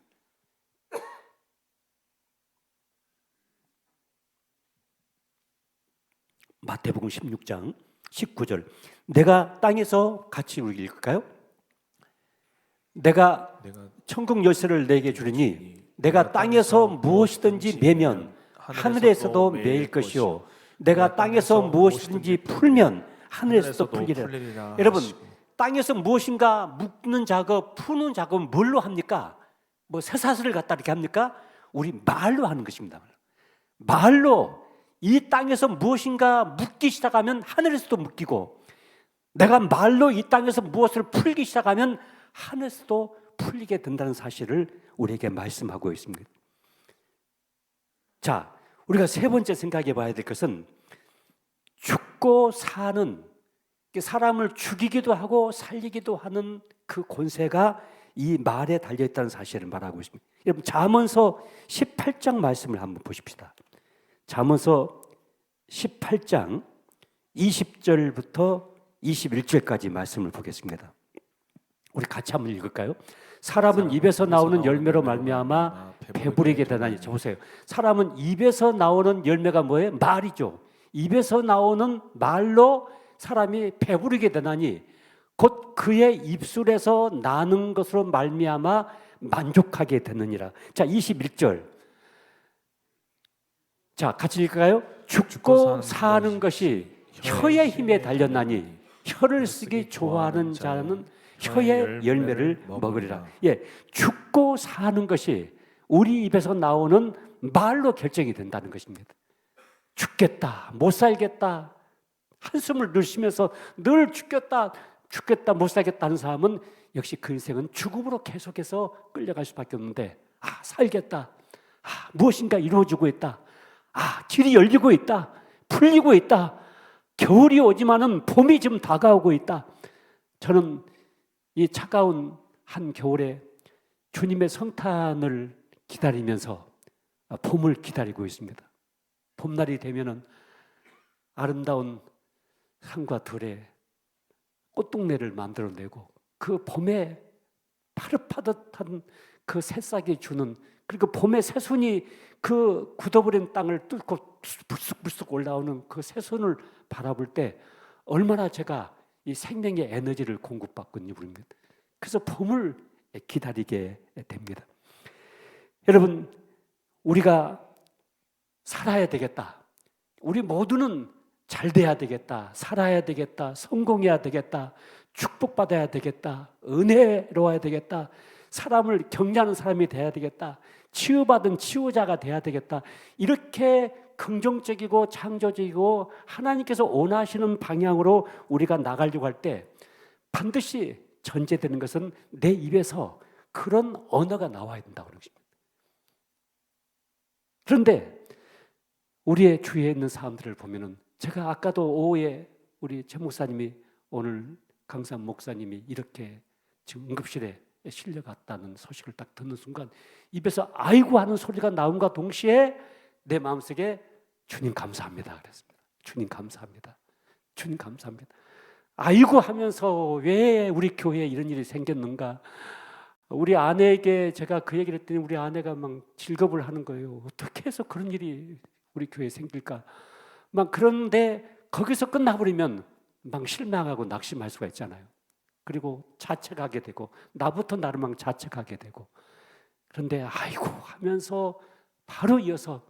마태복음 16장 19절. 내가 땅에서 같이 우리 읽을까요? 내가 천국 열쇠를 내게 주리니 내가 땅에서 무엇이든지 매면 하늘에서도 매일 것이요 내가 땅에서 무엇이든지 풀면 하늘에서도 풀리리라. 여러분, 땅에서 무엇인가 묶는 작업, 푸는 작업은 뭘로 합니까? 뭐 쇠사슬을 갖다 이렇게 합니까? 우리 말로 하는 것입니다. 말로 이 땅에서 무엇인가 묶기 시작하면 하늘에서도 묶이고, 내가 말로 이 땅에서 무엇을 풀기 시작하면 하늘에서도 풀리게 된다는 사실을 우리에게 말씀하고 있습니다. 자, 우리가 세 번째 생각해 봐야 될 것은 죽고 사는, 사람을 죽이기도 하고 살리기도 하는 그 권세가 이 말에 달려있다는 사실을 말하고 있습니다. 여러분, 잠언서 18장 말씀을 한번 보십시다. 잠언서 18장 20절부터 21절까지 말씀을 보겠습니다. 우리 같이 한번 읽을까요? 사람은 입에서 나오는 열매로 말미암아 배부르게 되나니. 저 보세요. 사람은 입에서 나오는 열매가 뭐예요? 말이죠. 입에서 나오는 말로 사람이 배부르게 되나니 곧 그의 입술에서 나는 것으로 말미암아 만족하게 되느니라. 자, 21절. 자, 같이 읽을까요? 죽고 사는 것이 혀의 힘에 달렸나니 혀를 쓰기 좋아하는 자는 혀의 열매를 먹으리라. 예, 죽고 사는 것이 우리 입에서 나오는 말로 결정이 된다는 것입니다. 죽겠다, 못 살겠다, 한숨을 늘 쉬면서 늘 죽겠다 못 살겠다 하는 사람은 역시 그 인생은 죽음으로 계속해서 끌려갈 수밖에 없는데, 살겠다, 무엇인가 이루어지고 있다, 길이 열리고 있다, 풀리고 있다, 겨울이 오지만은 봄이 지금 다가오고 있다. 저는 이 차가운 한 겨울에 주님의 성탄을 기다리면서 봄을 기다리고 있습니다. 봄날이 되면은 아름다운 산과 들에 꽃동네를 만들어내고, 그 봄에 파릇파릇한 그 새싹이 주는, 그리고 봄의 새순이 그 굳어버린 땅을 뚫고 불쑥불쑥 올라오는 그 새순을 바라볼 때 얼마나 제가 이 생명의 에너지를 공급받군요. 그래서 봄을 기다리게 됩니다. 여러분, 우리가 살아야 되겠다, 우리 모두는 잘 돼야 되겠다, 살아야 되겠다, 성공해야 되겠다, 축복받아야 되겠다, 은혜로워야 되겠다, 사람을 격려하는 사람이 돼야 되겠다, 치유받은 치유자가 돼야 되겠다, 이렇게 긍정적이고 창조적이고 하나님께서 원하시는 방향으로 우리가 나가려고 할 때 반드시 전제되는 것은 내 입에서 그런 언어가 나와야 된다고 그러는 것입니다. 그런데 우리의 주위에 있는 사람들을 보면은, 제가 아까도 오후에 우리 최 목사님이, 오늘 강산 목사님이 이렇게 지금 응급실에 실려갔다는 소식을 딱 듣는 순간 입에서 아이고 하는 소리가 나온과 동시에 내 마음속에 주님 감사합니다 그랬습니다. 주님 감사합니다. 주님 감사합니다. 아이고 하면서 왜 우리 교회에 이런 일이 생겼는가. 우리 아내에게 제가 그 얘기를 했더니 우리 아내가 막 질겁을 하는 거예요. 어떻게 해서 그런 일이 우리 교회에 생길까. 막 그런데 거기서 끝나버리면 막 실망하고 낙심할 수가 있잖아요. 그리고 자책하게 되고, 나부터 나를 막 자책하게 되고. 그런데 아이고 하면서 바로 이어서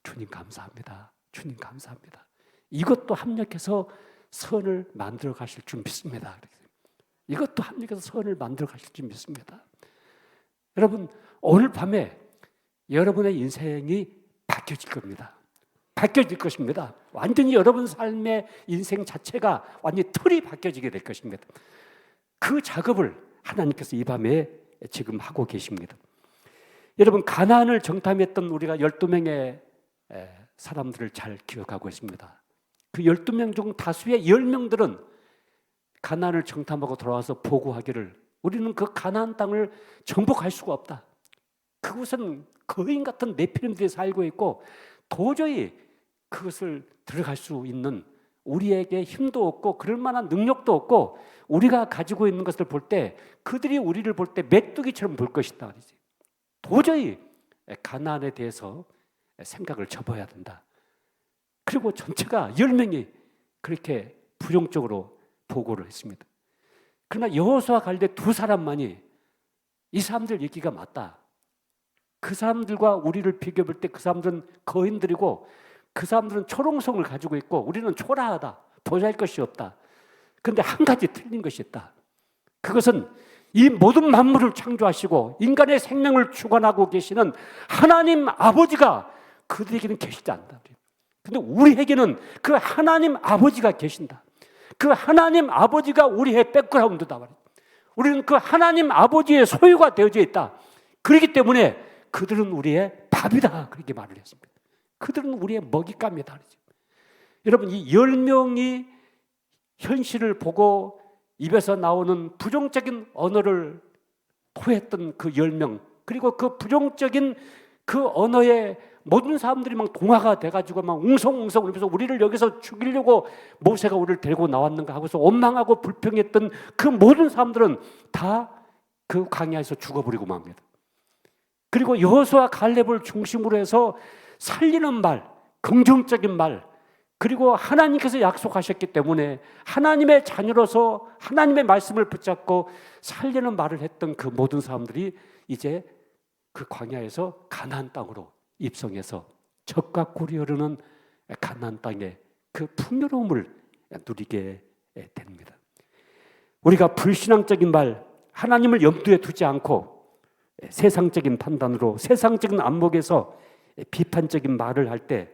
주님 감사합니다. 주님 감사합니다. 이것도 합력해서 선을 만들어 가실 줄 믿습니다. 이것도 합력해서 선을 만들어 가실 줄 믿습니다. 여러분, 오늘 밤에 여러분의 인생이 바뀌어질 겁니다. 바뀌어질 것입니다. 완전히 여러분 삶의 인생 자체가 완전히 틀이 바뀌어지게 될 것입니다. 그 작업을 하나님께서 이 밤에 지금 하고 계십니다. 여러분, 가나안을 정탐했던 우리가 12명의 사람들을 잘 기억하고 있습니다. 그 12명 중 다수의 10명들은 가나안을 정탐하고 돌아와서 보고하기를, 우리는 그 가나안 땅을 정복할 수가 없다. 그곳은 거인 같은 네피림들이 살고 있고 도저히 그것을 들어갈 수 있는 우리에게 힘도 없고 그럴 만한 능력도 없고, 우리가 가지고 있는 것을 볼 때 그들이 우리를 볼 때 메뚜기처럼 볼 것이다. 도저히 가나안에 대해서 생각을 접어야 된다. 그리고 전체가 10명이 그렇게 부정적으로 보고를 했습니다. 그러나 여호수아 갈대 2사람만이 이 사람들 얘기가 맞다. 그 사람들과 우리를 비교해 볼 때 그 사람들은 거인들이고 그 사람들은 초롱성을 가지고 있고 우리는 초라하다, 보잘것이 없다. 그런데 한 가지 틀린 것이 있다. 그것은 이 모든 만물을 창조하시고 인간의 생명을 주관하고 계시는 하나님 아버지가 그들에게는 계시지 않는다. 그런데 우리에게는 그 하나님 아버지가 계신다. 그 하나님 아버지가 우리의 백그라운드다. 우리는 그 하나님 아버지의 소유가 되어져 있다. 그렇기 때문에 그들은 우리의 밥이다. 그렇게 말을 했습니다. 그들은 우리의 먹잇감이다. 여러분, 이 10명이 현실을 보고 입에서 나오는 부정적인 언어를 토했던 그 10명, 그리고 그 부정적인 그 언어에 모든 사람들이 막 동화가 돼가지고 막 웅성웅성 울면서 우리를 여기서 죽이려고 모세가 우리를 데리고 나왔는가 하고서 원망하고 불평했던 그 모든 사람들은 다 그 광야에서 죽어버리고 맙니다. 그리고 여호수아 갈렙을 중심으로 해서 살리는 말, 긍정적인 말, 그리고 하나님께서 약속하셨기 때문에 하나님의 자녀로서 하나님의 말씀을 붙잡고 살리는 말을 했던 그 모든 사람들이 이제 그 광야에서 가나안 땅으로 입성해서 적과 꿀이 흐르는 가나안 땅의 그 풍요로움을 누리게 됩니다. 우리가 불신앙적인 말, 하나님을 염두에 두지 않고 세상적인 판단으로 세상적인 안목에서 비판적인 말을 할 때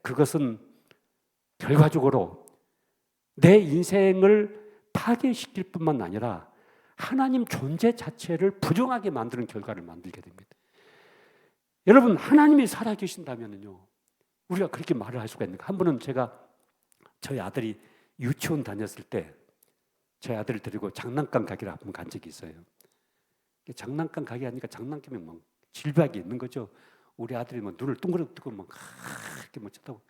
그것은 결과적으로 내 인생을 파괴시킬 뿐만 아니라 하나님 존재 자체를 부정하게 만드는 결과를 만들게 됩니다. 여러분, 하나님이 살아계신다면요, 우리가 그렇게 말을 할 수가 있는가? 한 번은 저희 아들이 유치원 다녔을 때 저희 아들을 데리고 장난감 가게를 한번 간 적이 있어요. 장난감 가게 하니까 장난감이 막 질박이 있는 거죠. 우리 아들이 막 눈을 둥그렇게 뜨고 막 이렇게 막 쳐다보고,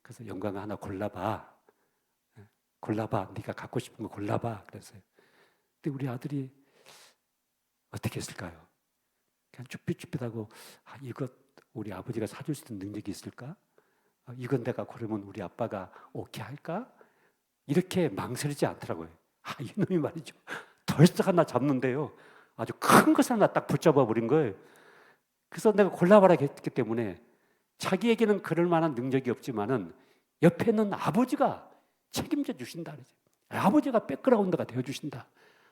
그래서 영광아 하나 골라봐. 네가 갖고 싶은 거 골라봐. 그랬어요. 근데 우리 아들이 어떻게 했을까요? 그냥 쭈삣쭈삣하고, 이것 우리 아버지가 사줄 수 있는 능력이 있을까? 이건 내가 고르면 우리 아빠가 오케이 할까? 이렇게 망설이지 않더라고요. 이놈이 말이죠, 덜썩 하나 잡는데요, 아주 큰 것을 하나 딱 붙잡아 버린 거예요. 그래서 내가 골라봐라 했기 때문에 자기에게는 그럴 만한 능력이 없지만은 옆에 있는 아버지가 책임져 주신다 그러죠. 아버지가 백그라운드가 되어 주신다.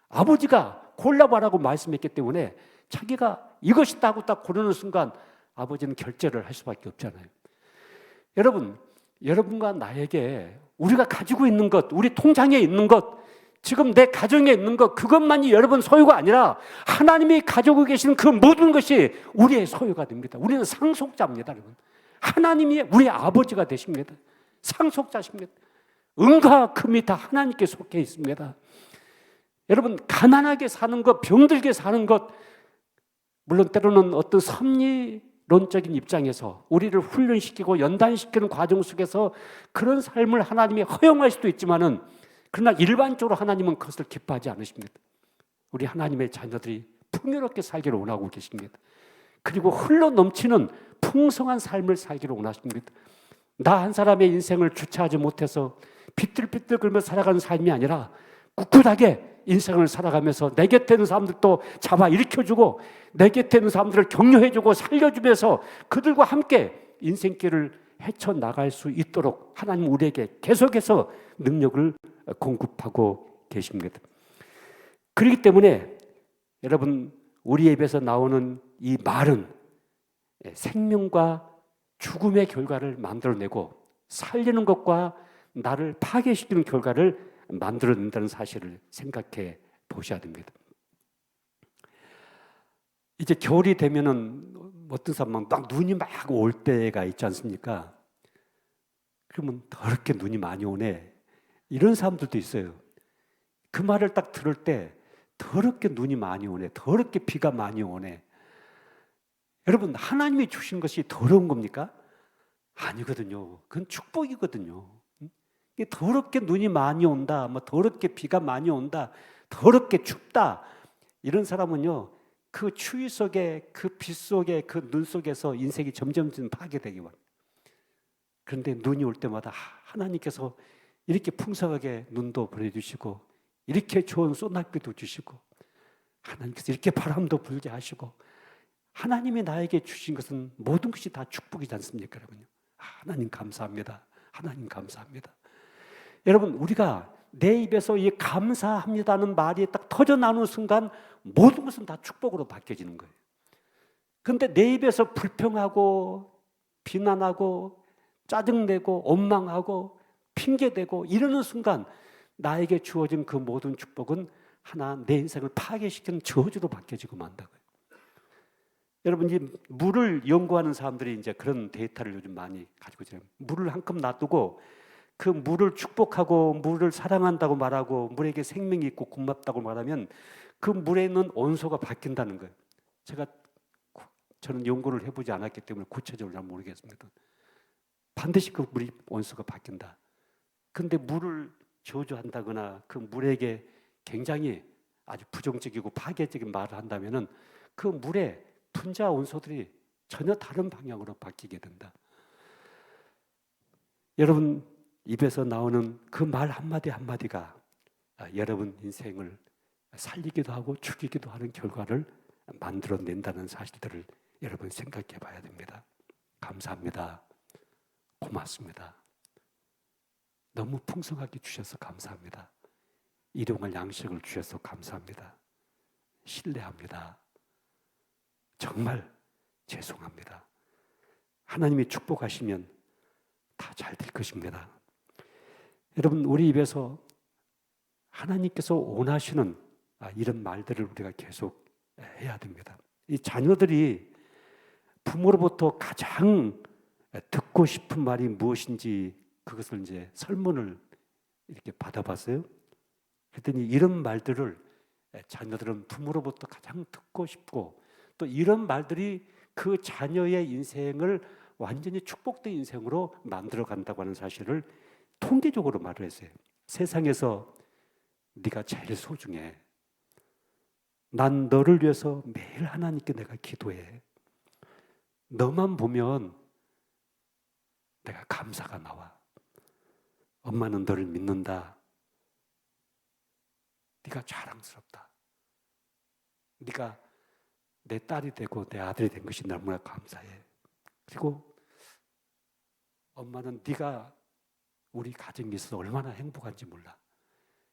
아버지가 골라봐라고 말씀했기 때문에 자기가 이것이다 하고 딱 고르는 순간 아버지는 결제를 할 수밖에 없잖아요. 여러분, 여러분과 나에게 우리가 가지고 있는 것, 우리 통장에 있는 것, 지금 내 가정에 있는 것, 그것만이 여러분 소유가 아니라 하나님이 가지고 계시는 그 모든 것이 우리의 소유가 됩니다. 우리는 상속자입니다, 여러분. 하나님이 우리의 아버지가 되십니다. 상속자십니다. 은과 금이 다 하나님께 속해 있습니다. 여러분, 가난하게 사는 것, 병들게 사는 것, 물론 때로는 어떤 섭리론적인 입장에서 우리를 훈련시키고 연단시키는 과정 속에서 그런 삶을 하나님이 허용할 수도 있지만은, 그러나 일반적으로 하나님은 그것을 기뻐하지 않으십니다. 우리 하나님의 자녀들이 풍요롭게 살기를 원하고 계십니다. 그리고 흘러 넘치는 풍성한 삶을 살기를 원하십니다. 나 한 사람의 인생을 주체하지 못해서 비틀비틀 끓며 살아가는 삶이 아니라 꿋꿋하게 인생을 살아가면서 내 곁에 있는 사람들도 잡아 일으켜주고 내 곁에 있는 사람들을 격려해주고 살려주면서 그들과 함께 인생길을 헤쳐나갈 수 있도록 하나님 우리에게 계속해서 능력을 공급하고 계십니다. 그렇기 때문에 여러분, 우리 입에서 나오는 이 말은 생명과 죽음의 결과를 만들어내고 살리는 것과 나를 파괴시키는 결과를 만들어낸다는 사실을 생각해 보셔야 됩니다. 이제 겨울이 되면은 어떤 사람은 막 눈이 막 올 때가 있지 않습니까? 그러면 더럽게 눈이 많이 오네, 이런 사람들도 있어요. 그 말을 딱 들을 때 더럽게 눈이 많이 오네, 더럽게 비가 많이 오네. 여러분, 하나님이 주신 것이 더러운 겁니까? 아니거든요. 그건 축복이거든요. 더럽게 눈이 많이 온다, 뭐 더럽게 비가 많이 온다, 더럽게 춥다, 이런 사람은요, 그 추위 속에, 그 빛 속에, 그 눈 속에서 인생이 점점 파괴되기 원합니다. 그런데 눈이 올 때마다 하나님께서 이렇게 풍성하게 눈도 보내주시고 이렇게 좋은 소낙비도 주시고 하나님께서 이렇게 바람도 불게 하시고 하나님이 나에게 주신 것은 모든 것이 다 축복이지 않습니까, 여러분요? 하나님 감사합니다. 하나님 감사합니다. 여러분, 우리가 내 입에서 이 감사합니다는 말이 딱 터져 나오는 순간 모든 것은 다 축복으로 바뀌어지는 거예요. 그런데 내 입에서 불평하고 비난하고 짜증내고 원망하고 핑계대고 이러는 순간 나에게 주어진 그 모든 축복은 하나 내 인생을 파괴시키는 저주로 바뀌어지고 만다고요. 여러분, 이 물을 연구하는 사람들이 이제 그런 데이터를 요즘 많이 가지고 있어요. 물을 한 컵 놔두고 그 물을 축복하고 물을 사랑한다고 말하고 물에게 생명이 있고 고맙다고 말하면 그 물에 있는 온도가 바뀐다는 거예요. 저는 연구를 해보지 않았기 때문에 구체적으로 잘 모르겠습니다. 반드시 그 물이 온도가 바뀐다. 그런데 물을 저주한다거나 그 물에게 굉장히 아주 부정적이고 파괴적인 말을 한다면은 그 물의 분자 온도들이 전혀 다른 방향으로 바뀌게 된다. 여러분 입에서 나오는 그 말 한마디 한마디가 여러분 인생을 살리기도 하고 죽이기도 하는 결과를 만들어낸다는 사실들을 여러분 생각해 봐야 됩니다. 감사합니다. 고맙습니다. 너무 풍성하게 주셔서 감사합니다. 일용할 양식을 주셔서 감사합니다. 신뢰합니다. 정말 죄송합니다. 하나님이 축복하시면 다 잘 될 것입니다. 여러분, 우리 입에서 하나님께서 원하시는 이런 말들을 우리가 계속 해야 됩니다. 이 자녀들이 부모로부터 가장 듣고 싶은 말이 무엇인지 그것을 이제 설문을 이렇게 받아봤어요. 그랬더니 이런 말들을 자녀들은 부모로부터 가장 듣고 싶고 또 이런 말들이 그 자녀의 인생을 완전히 축복된 인생으로 만들어 간다고 하는 사실을 통계적으로 말을 했어요. 세상에서 네가 제일 소중해. 난 너를 위해서 매일 하나님께 내가 기도해. 너만 보면 내가 감사가 나와. 엄마는 너를 믿는다. 네가 자랑스럽다. 네가 내 딸이 되고 내 아들이 된 것이 너무나 감사해. 그리고 엄마는 네가 우리 가정에 있어서 얼마나 행복한지 몰라.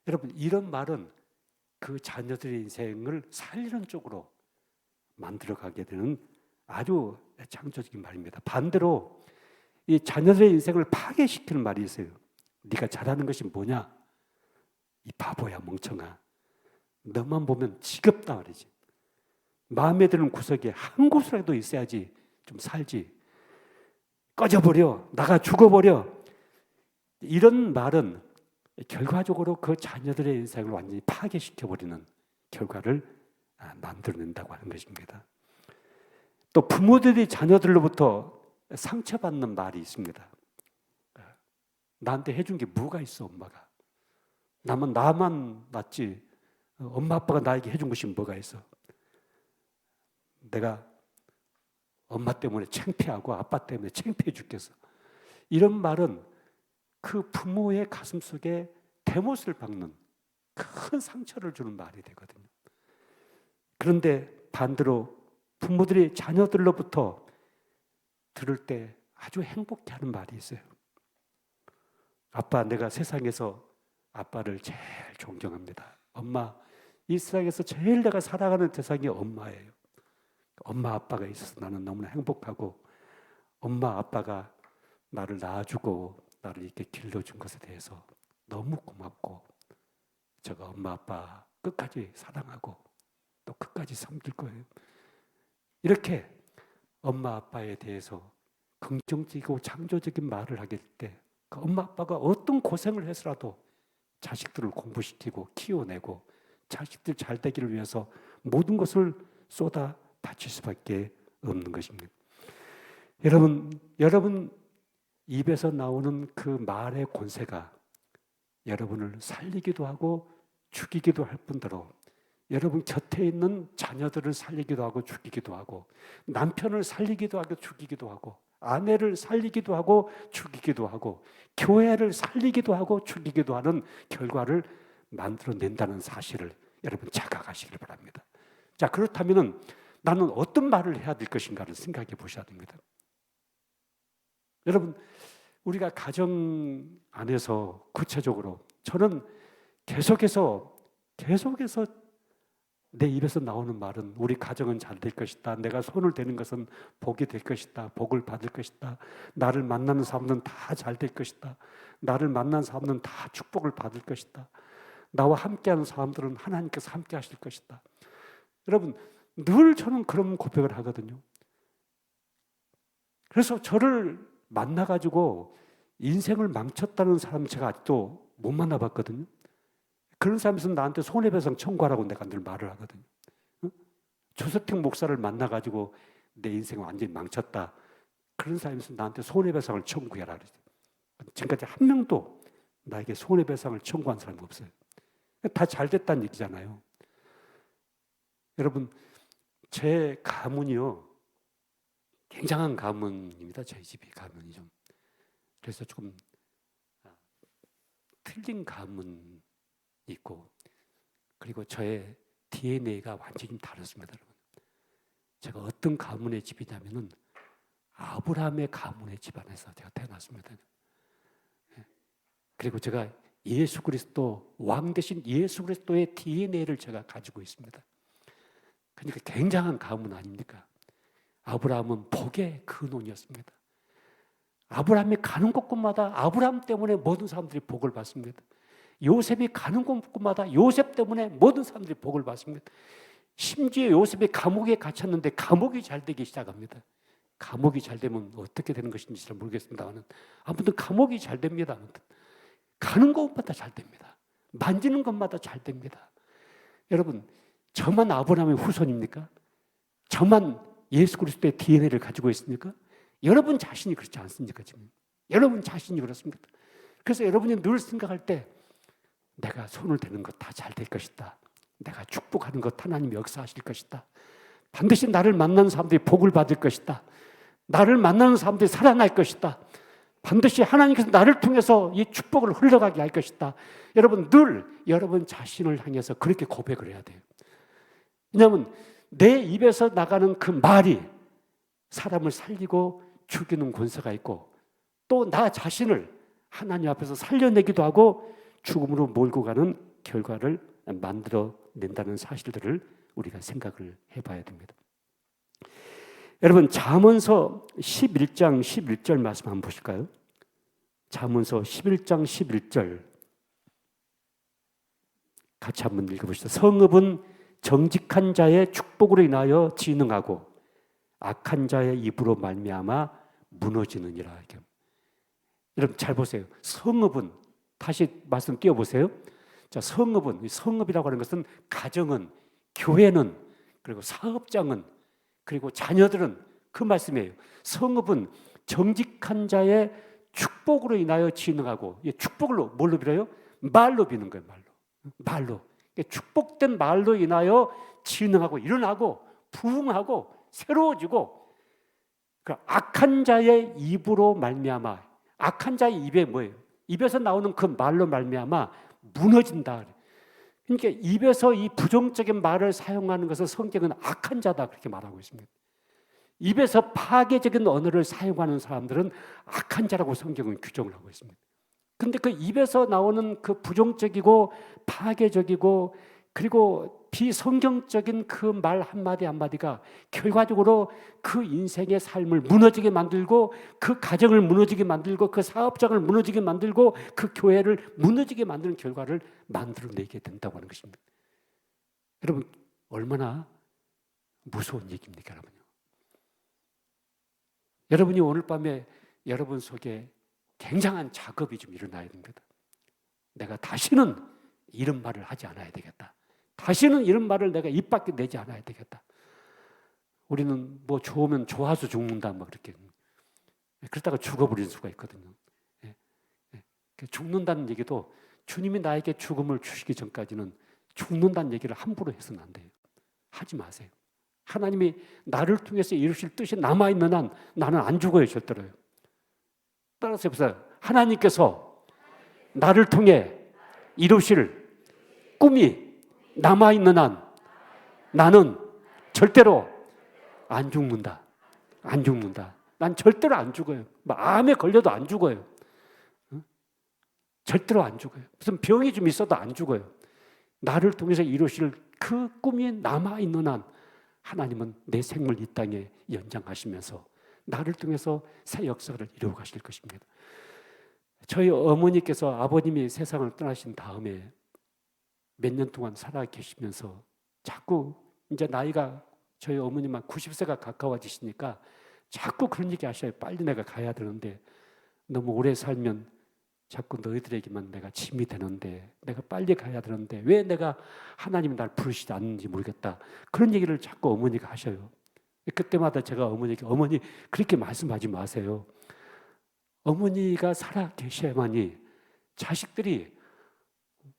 여러분 이런 말은 그 자녀들의 인생을 살리는 쪽으로 만들어가게 되는 아주 창조적인 말입니다. 반대로 이 자녀들의 인생을 파괴시키는 말이 있어요. 네가 잘하는 것이 뭐냐? 이 바보야 멍청아. 너만 보면 지겹다 말이지. 마음에 드는 구석에 한 곳이라도 있어야지 좀 살지. 꺼져버려. 나가 죽어버려. 이런 말은 결과적으로 그 자녀들의 인생을 완전히 파괴시켜버리는 결과를 만들어낸다고 하는 것입니다. 또 부모들이 자녀들로부터 상처받는 말이 있습니다. 나한테 해준 게 뭐가 있어 엄마가. 나만 낳지 엄마 아빠가 나에게 해준 것이 뭐가 있어. 내가 엄마 때문에 창피하고 아빠 때문에 창피해 죽겠어. 이런 말은 그 부모의 가슴 속에 대못을 박는 큰 상처를 주는 말이 되거든요. 그런데 반대로 부모들이 자녀들로부터 들을 때 아주 행복해하는 말이 있어요. 아빠, 내가 세상에서 아빠를 제일 존경합니다. 엄마, 이 세상에서 제일 내가 사랑하는 대상이 엄마예요. 엄마 아빠가 있어서 나는 너무나 행복하고 엄마 아빠가 나를 낳아주고 나를 이렇게 길러준 것에 대해서 너무 고맙고 제가 엄마 아빠 끝까지 사랑하고 또 끝까지 섬길 거예요. 이렇게 엄마 아빠에 대해서 긍정적이고 창조적인 말을 하게 될 때 그 엄마 아빠가 어떤 고생을 해서라도 자식들을 공부시키고 키워내고 자식들 잘 되기를 위해서 모든 것을 쏟아 바칠 수밖에 없는 것입니다. 여러분 입에서 나오는 그 말의 권세가 여러분을 살리기도 하고 죽이기도 할 뿐더러 여러분 곁에 있는 자녀들을 살리기도 하고 죽이기도 하고 남편을 살리기도 하고 죽이기도 하고 아내를 살리기도 하고 죽이기도 하고 교회를 살리기도 하고 죽이기도 하는 결과를 만들어낸다는 사실을 여러분 자각하시길 바랍니다. 자, 그렇다면 나는 어떤 말을 해야 될 것인가를 생각해 보셔야 됩니다. 여러분 우리가 가정 안에서 구체적으로 저는 계속해서 내 입에서 나오는 말은 우리 가정은 잘 될 것이다. 내가 손을 대는 것은 복이 될 것이다. 복을 받을 것이다. 나를 만나는 사람은 다 잘 될 것이다. 나를 만난 사람은 다 축복을 받을 것이다. 나와 함께하는 사람들은 하나님께서 함께 하실 것이다. 여러분 늘 저는 그런 고백을 하거든요. 그래서 저를 만나가지고 인생을 망쳤다는 사람 제가 아직도 못 만나봤거든요. 그런 사람이 있으면 나한테 손해배상 청구하라고 내가 늘 말을 하거든요. 조석택 목사를 만나가지고 내 인생을 완전히 망쳤다. 그런 사람이 있으면 나한테 손해배상을 청구해라. 지금까지 한 명도 나에게 손해배상을 청구한 사람이 없어요. 다 잘됐다는 얘기잖아요. 여러분 제 가문이요 굉장한 가문입니다. 저희 집이 가문이 좀 그래서 조금 틀린 가문이 있고 그리고 저의 DNA가 완전히 좀 다르습니다. 여러분. 제가 어떤 가문의 집이냐면은 아브라함의 가문의 집안에서 제가 태어났습니다. 그리고 제가 예수 그리스도 왕 대신 예수 그리스도의 DNA를 제가 가지고 있습니다. 그러니까 굉장한 가문 아닙니까? 아브라함은 복의 근원이었습니다. 아브라함이 가는 곳곳마다 아브라함 때문에 모든 사람들이 복을 받습니다. 요셉이 가는 곳마다 요셉 때문에 모든 사람들이 복을 받습니다. 심지어 요셉이 감옥에 갇혔는데 감옥이 잘 되기 시작합니다. 감옥이 잘 되면 어떻게 되는 것인지 잘 모르겠습니다만 아무튼 감옥이 잘 됩니다. 아무튼 가는 곳마다 잘 됩니다. 만지는 것마다 잘 됩니다. 여러분, 저만 아브라함의 후손입니까? 저만 예수 그리스도의 DNA를 가지고 있습니까? 여러분 자신이 그렇지 않습니까? 지금 여러분 자신이 그렇습니다. 그래서 여러분이 늘 생각할 때 내가 손을 대는 것 다 잘 될 것이다. 내가 축복하는 것 하나님이 역사하실 것이다. 반드시 나를 만나는 사람들이 복을 받을 것이다. 나를 만나는 사람들이 살아날 것이다. 반드시 하나님께서 나를 통해서 이 축복을 흘러가게 할 것이다. 여러분 늘 여러분 자신을 향해서 그렇게 고백을 해야 돼요. 왜냐하면 내 입에서 나가는 그 말이 사람을 살리고 죽이는 권세가 있고 또 나 자신을 하나님 앞에서 살려내기도 하고 죽음으로 몰고 가는 결과를 만들어낸다는 사실들을 우리가 생각을 해봐야 됩니다. 여러분 잠언서 11장 11절 말씀 한번 보실까요? 잠언서 11장 11절 같이 한번 읽어보시죠. 성읍은 정직한 자의 축복으로 인하여 진흥하고 악한 자의 입으로 말미암아 무너지느니라. 여러분 잘 보세요. 성읍은 다시 말씀 띄워보세요. 자, 성읍이라고 하는 것은 가정은, 교회는, 그리고 사업장은, 그리고 자녀들은 그 말씀이에요. 성읍은 정직한 자의 축복으로 인하여 진흥하고, 축복을 뭘로 빌어요? 말로 비는 거예요. 말로. 축복된 말로 인하여 진흥하고 일어나고 부흥하고 새로워지고, 그러니까 악한 자의 입으로 말미암아, 악한 자의 입에 뭐예요? 입에서 나오는 그 말로 말미암아 무너진다. 그러니까 입에서 이 부정적인 말을 사용하는 것은 성경은 악한 자다 그렇게 말하고 있습니다. 입에서 파괴적인 언어를 사용하는 사람들은 악한 자라고 성경은 규정을 하고 있습니다. 그런데 그 입에서 나오는 그 부정적이고 파괴적이고 그리고 비성경적인 그 말 한마디 한마디가 결과적으로 그 인생의 삶을 무너지게 만들고 그 가정을 무너지게 만들고 그 사업장을 무너지게 만들고 그 교회를 무너지게 만드는 결과를 만들어내게 된다고 하는 것입니다. 여러분 얼마나 무서운 얘기입니까? 여러분이 오늘 밤에 여러분 속에 굉장한 작업이 좀 일어나야 됩니다. 내가 다시는 이런 말을 하지 않아야 되겠다. 다시는 이런 말을 내가 입 밖에 내지 않아야 되겠다. 우리는 뭐 좋으면 좋아서 죽는다 막 그렇게 그러다가 죽어버리는 수가 있거든요. 죽는다는 얘기도 주님이 나에게 죽음을 주시기 전까지는 죽는다는 얘기를 함부로 해서는 안 돼요. 하지 마세요. 하나님이 나를 통해서 이루실 뜻이 남아있는 한 나는 안 죽어요. 절대로요. 따라서 해보세요. 하나님께서 나를 통해 이루실 꿈이 남아있는 한 나는 절대로 안 죽는다. 안 죽는다. 난 절대로 안 죽어요. 암에 걸려도 안 죽어요. 절대로 안 죽어요. 무슨 병이 좀 있어도 안 죽어요. 나를 통해서 이루실 그 꿈이 남아있는 한 하나님은 내 생을 이 땅에 연장하시면서 나를 통해서 새 역사를 이루어 가실 것입니다. 저희 어머니께서 아버님이 세상을 떠나신 다음에 몇 년 동안 살아 계시면서 자꾸 이제 나이가 저희 어머님만 90세가 가까워지시니까 자꾸 그런 얘기 하셔요. 빨리 내가 가야 되는데 너무 오래 살면 자꾸 너희들에게만 내가 짐이 되는데 내가 빨리 가야 되는데 왜 내가 하나님이 날 부르시지 않는지 모르겠다. 그런 얘기를 자꾸 어머니가 하셔요. 그때마다 제가 어머니에게 어머니 그렇게 말씀하지 마세요. 어머니가 살아 계셔야만이 자식들이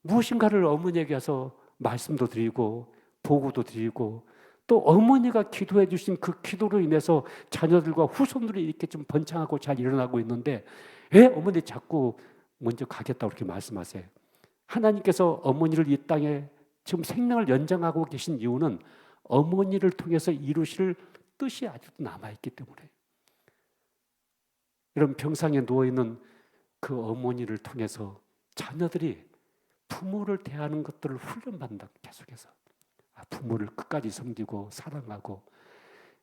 무엇인가를 어머니에게 와서 말씀도 드리고 보고도 드리고 또 어머니가 기도해 주신 그 기도로 인해서 자녀들과 후손들이 이렇게 좀 번창하고 잘 일어나고 있는데 왜 어머니 자꾸 먼저 가겠다고 그렇게 말씀하세요? 하나님께서 어머니를 이 땅에 지금 생명을 연장하고 계신 이유는 어머니를 통해서 이루실 뜻이 아직도 남아있기 때문에 이런 병상에 누워있는 그 어머니를 통해서 자녀들이 부모를 대하는 것들을 훈련받는다. 계속해서 부모를 끝까지 섬기고 사랑하고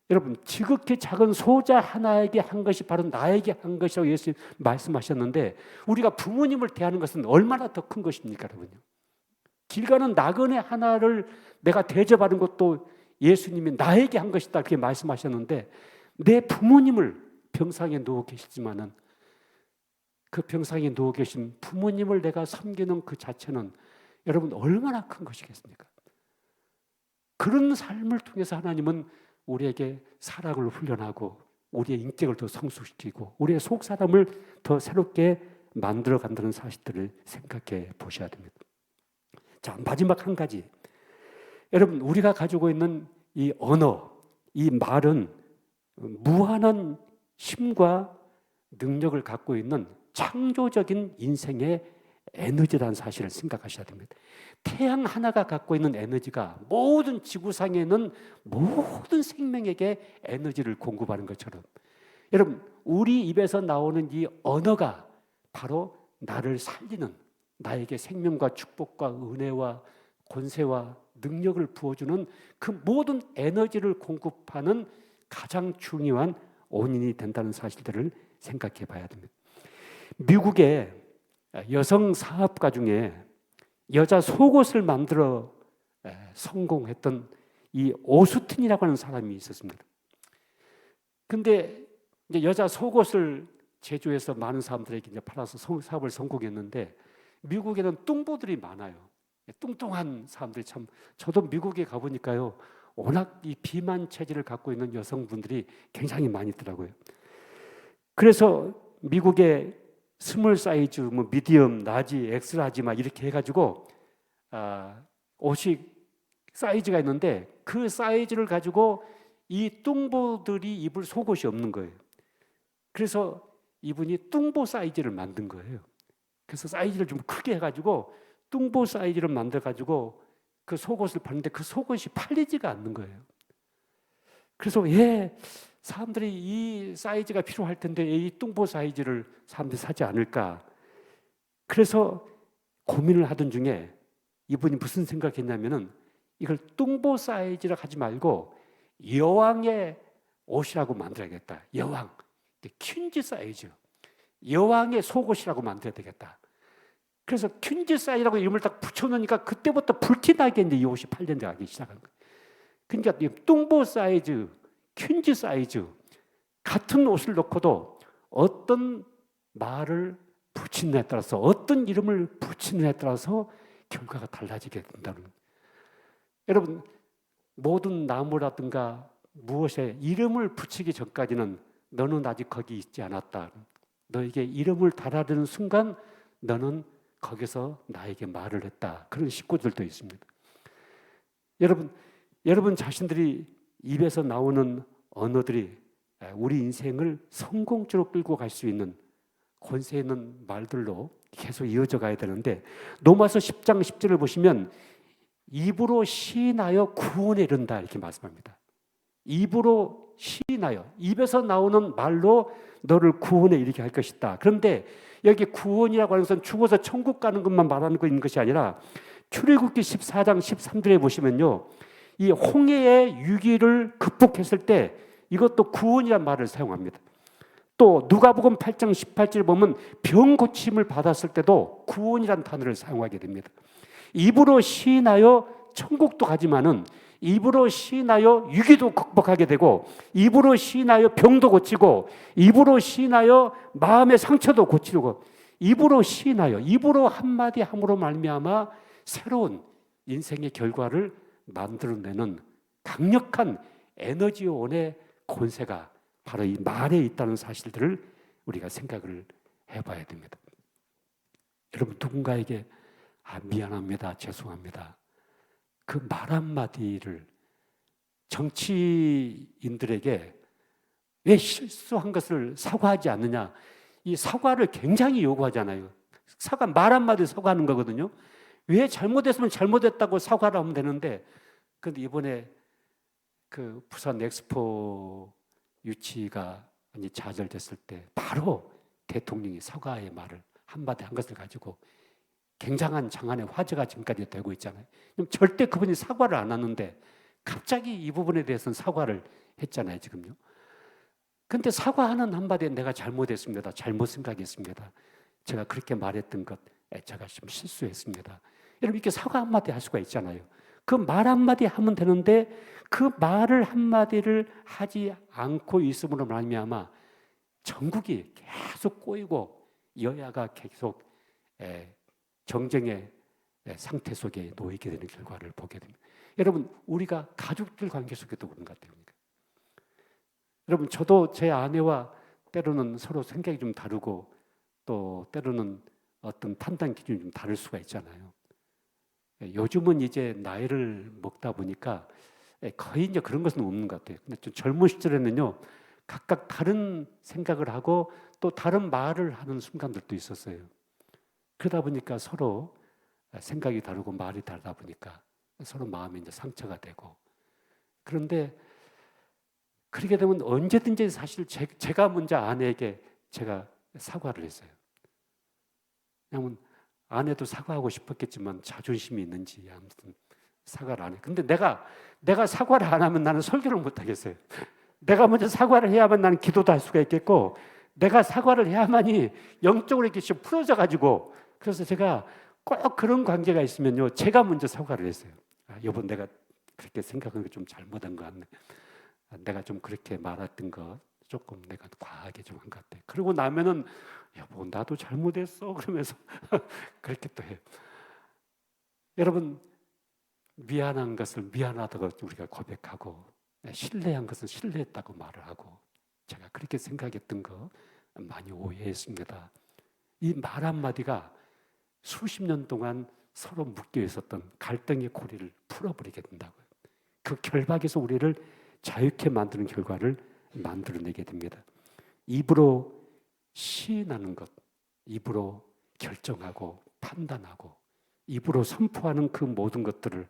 여러분, 지극히 작은 소자 하나에게 한 것이 바로 나에게 한 것이라고 예수님 말씀하셨는데, 우리가 부모님을 대하는 것은 얼마나 더 큰 것입니까, 여러분요? 길 가는 나그네 하나를 내가 대접하는 것도 예수님이 나에게 한 것이다, 그렇게 말씀하셨는데, 내 부모님을 병상에 누워 계시지만은 그 병상에 누워 계신 부모님을 내가 섬기는 그 자체는 여러분 얼마나 큰 것이겠습니까? 그런 삶을 통해서 하나님은 우리에게 사랑을 훈련하고 우리의 인격을 더 성숙시키고 우리의 속 사람을 더 새롭게 만들어 간다는 사실들을 생각해 보셔야 됩니다. 자, 마지막 한 가지. 여러분, 우리가 가지고 있는 이 언어, 이 말은 무한한 힘과 능력을 갖고 있는 창조적인 인생의 에너지라는 사실을 생각하셔야 됩니다. 태양 하나가 갖고 있는 에너지가 모든 지구상에 있는 모든 생명에게 에너지를 공급하는 것처럼, 여러분, 우리 입에서 나오는 이 언어가 바로 나를 살리는, 나에게 생명과 축복과 은혜와 권세와 능력을 부어주는 그 모든 에너지를 공급하는 가장 중요한 원인이 된다는 사실들을 생각해 봐야 됩니다. 미국의 여성 사업가 중에 여자 속옷을 만들어 성공했던 이 오스틴이라고 하는 사람이 있었습니다. 근데 이제 여자 속옷을 제조해서 많은 사람들에게 이제 팔아서 사업을 성공했는데, 미국에는 뚱보들이 많아요. 뚱뚱한 사람들이 참, 저도 미국에 가보니까요, 워낙 이 비만 체질을 갖고 있는 여성분들이 굉장히 많이 있더라고요. 그래서 미국의 스몰 사이즈, 뭐 미디엄, 라지, 엑스라지 막 이렇게 해가지고 옷이 사이즈가 있는데, 그 사이즈를 가지고 이 뚱보들이 입을 속옷이 없는 거예요. 그래서 이분이 뚱보 사이즈를 만든 거예요. 그래서 사이즈를 좀 크게 해가지고 뚱보 사이즈를 만들어가지고 그 속옷을 파는데 그 속옷이 팔리지가 않는 거예요. 그래서 사람들이 이 사이즈가 필요할 텐데 이 뚱보 사이즈를 사람들이 사지 않을까. 그래서 고민을 하던 중에 이분이 무슨 생각했냐면은, 이걸 뚱보 사이즈라 하지 말고 여왕의 옷이라고 만들어야겠다. 여왕, 퀸즈 사이즈, 여왕의 속옷이라고 만들어야 되겠다. 그래서 퀸즈 사이즈라고 이름을 딱 붙여놓으니까 그때부터 불티나게 이제 이 옷이 팔리기 시작한 거예요. 그러니까 뚱보 사이즈, 퀸즈 사이즈 같은 옷을 놓고도 어떤 말을 붙이느냐에 따라서, 어떤 이름을 붙이느냐에 따라서 결과가 달라지게 된다는 거예요. 여러분, 모든 나무라든가 무엇에 이름을 붙이기 전까지는 너는 아직 거기 있지 않았다. 너에게 이름을 달아드는 순간 너는 거기서 나에게 말을 했다. 그런 식구들도 있습니다. 여러분 자신들이 입에서 나오는 언어들이 우리 인생을 성공적으로 끌고 갈 수 있는 권세 있는 말들로 계속 이어져 가야 되는데, 로마서 10장 10절을 보시면 입으로 시인하여 구원에 이른다 이렇게 말씀합니다. 입으로 시인하여, 입에서 나오는 말로 너를 구원에 이르게 할 것이다. 그런데 여기 구원이라고 하는 것은 죽어서 천국 가는 것만 말하는 거 있는 것이 아니라, 출애굽기 14장 13절에 보시면요, 이 홍해의 위기를 극복했을 때 이것도 구원이라는 말을 사용합니다. 또 누가복음 8장 18절에 보면 병 고침을 받았을 때도 구원이라는 단어를 사용하게 됩니다. 입으로 시인하여 천국도 가지만은 입으로 시인하여 위기도 극복하게 되고, 입으로 시인하여 병도 고치고, 입으로 시인하여 마음의 상처도 고치고, 입으로 시인하여, 입으로 한마디 함으로 말미암아 새로운 인생의 결과를 만들어내는 강력한 에너지원의 권세가 바로 이 말에 있다는 사실들을 우리가 생각을 해봐야 됩니다. 여러분, 누군가에게 미안합니다, 죄송합니다, 그 말 한마디를, 정치인들에게 왜 실수한 것을 사과하지 않느냐, 이 사과를 굉장히 요구하잖아요. 말 한마디 사과하는 거거든요. 왜 잘못했으면 잘못했다고 사과를 하면 되는데, 근데 이번에 그 부산 엑스포 유치가 좌절됐을 때 바로 대통령이 사과의 말을 한마디 한 것을 가지고 굉장한 장안의 화제가 지금까지 되고 있잖아요. 절대 그분이 사과를 안 하는데 갑자기 이 부분에 대해서는 사과를 했잖아요, 지금요. 근데 사과하는 한마디에 내가 잘못했습니다. 잘못 생각했습니다. 제가 그렇게 말했던 것, 제가 좀 실수했습니다. 여러분, 이렇게 사과 한마디 할 수가 있잖아요. 그 말 한마디 하면 되는데 그 말을 한마디를 하지 않고 있음으로 말미암아 전국이 계속 꼬이고 여야가 계속 정쟁의 상태 속에 놓이게 되는 결과를 보게 됩니다. 여러분, 우리가 가족들 관계 속에도 그런 것 같아요. 여러분, 저도 제 아내와 때로는 서로 생각이 좀 다르고 또 때로는 어떤 판단 기준이 좀 다를 수가 있잖아요. 요즘은 이제 나이를 먹다 보니까 거의 이제 그런 것은 없는 것 같아요. 근데 좀 젊은 시절에는요, 각각 다른 생각을 하고 또 다른 말을 하는 순간들도 있었어요. 그러다 보니까 서로 생각이 다르고 말이 다르다 보니까 서로 마음에 이제 상처가 되고, 그런데 그렇게 되면 언제든지 사실 제가 먼저 아내에게 제가 사과를 했어요. 왜냐하면 아내도 사과하고 싶었겠지만 자존심이 있는지 아무튼 사과를 안 해. 근데 내가 사과를 안 하면 나는 설교를 못 하겠어요. 내가 먼저 사과를 해야만 나는 기도도 할 수가 있겠고, 내가 사과를 해야만이 영적으로 이렇게 좀 풀어져 가지고, 그래서 제가 꼭 그런 관계가 있으면요, 제가 먼저 사과를 했어요. 여보, 내가 그렇게 생각한 게 좀 잘못한 것 같네. 내가 좀 그렇게 말했던 거 조금 내가 과하게 좀 한 것 같아. 그러고 나면은 여보, 나도 잘못했어 그러면서 그렇게 또 해요. 여러분, 미안한 것을 미안하다고 우리가 고백하고, 신뢰한 것은 신뢰했다고 말을 하고, 제가 그렇게 생각했던 거 많이 오해했습니다. 이 말 한마디가 수십 년 동안 서로 묶여 있었던 갈등의 고리를 풀어버리게 된다고요. 그 결박에서 우리를 자유케 만드는 결과를 만들어내게 됩니다. 입으로 시인하는 것, 입으로 결정하고 판단하고 입으로 선포하는 그 모든 것들을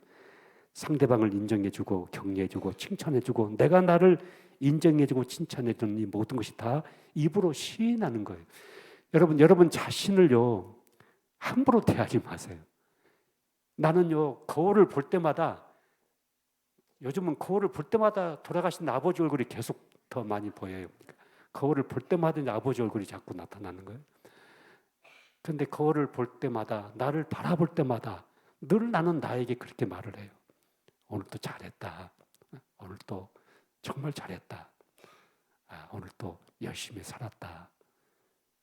상대방을 인정해주고 격려해주고 칭찬해주고 내가 나를 인정해주고 칭찬해주는 이 모든 것이 다 입으로 시인하는 거예요. 여러분 자신을요 함부로 대하지 마세요. 나는요 거울을 볼 때마다, 요즘은 거울을 볼 때마다 돌아가신 아버지 얼굴이 계속 더 많이 보여요. 거울을 볼 때마다 이제 아버지 얼굴이 자꾸 나타나는 거예요. 그런데 거울을 볼 때마다, 나를 바라볼 때마다 늘 나는 나에게 그렇게 말을 해요. 오늘도 잘했다. 오늘도 정말 잘했다. 오늘도 열심히 살았다.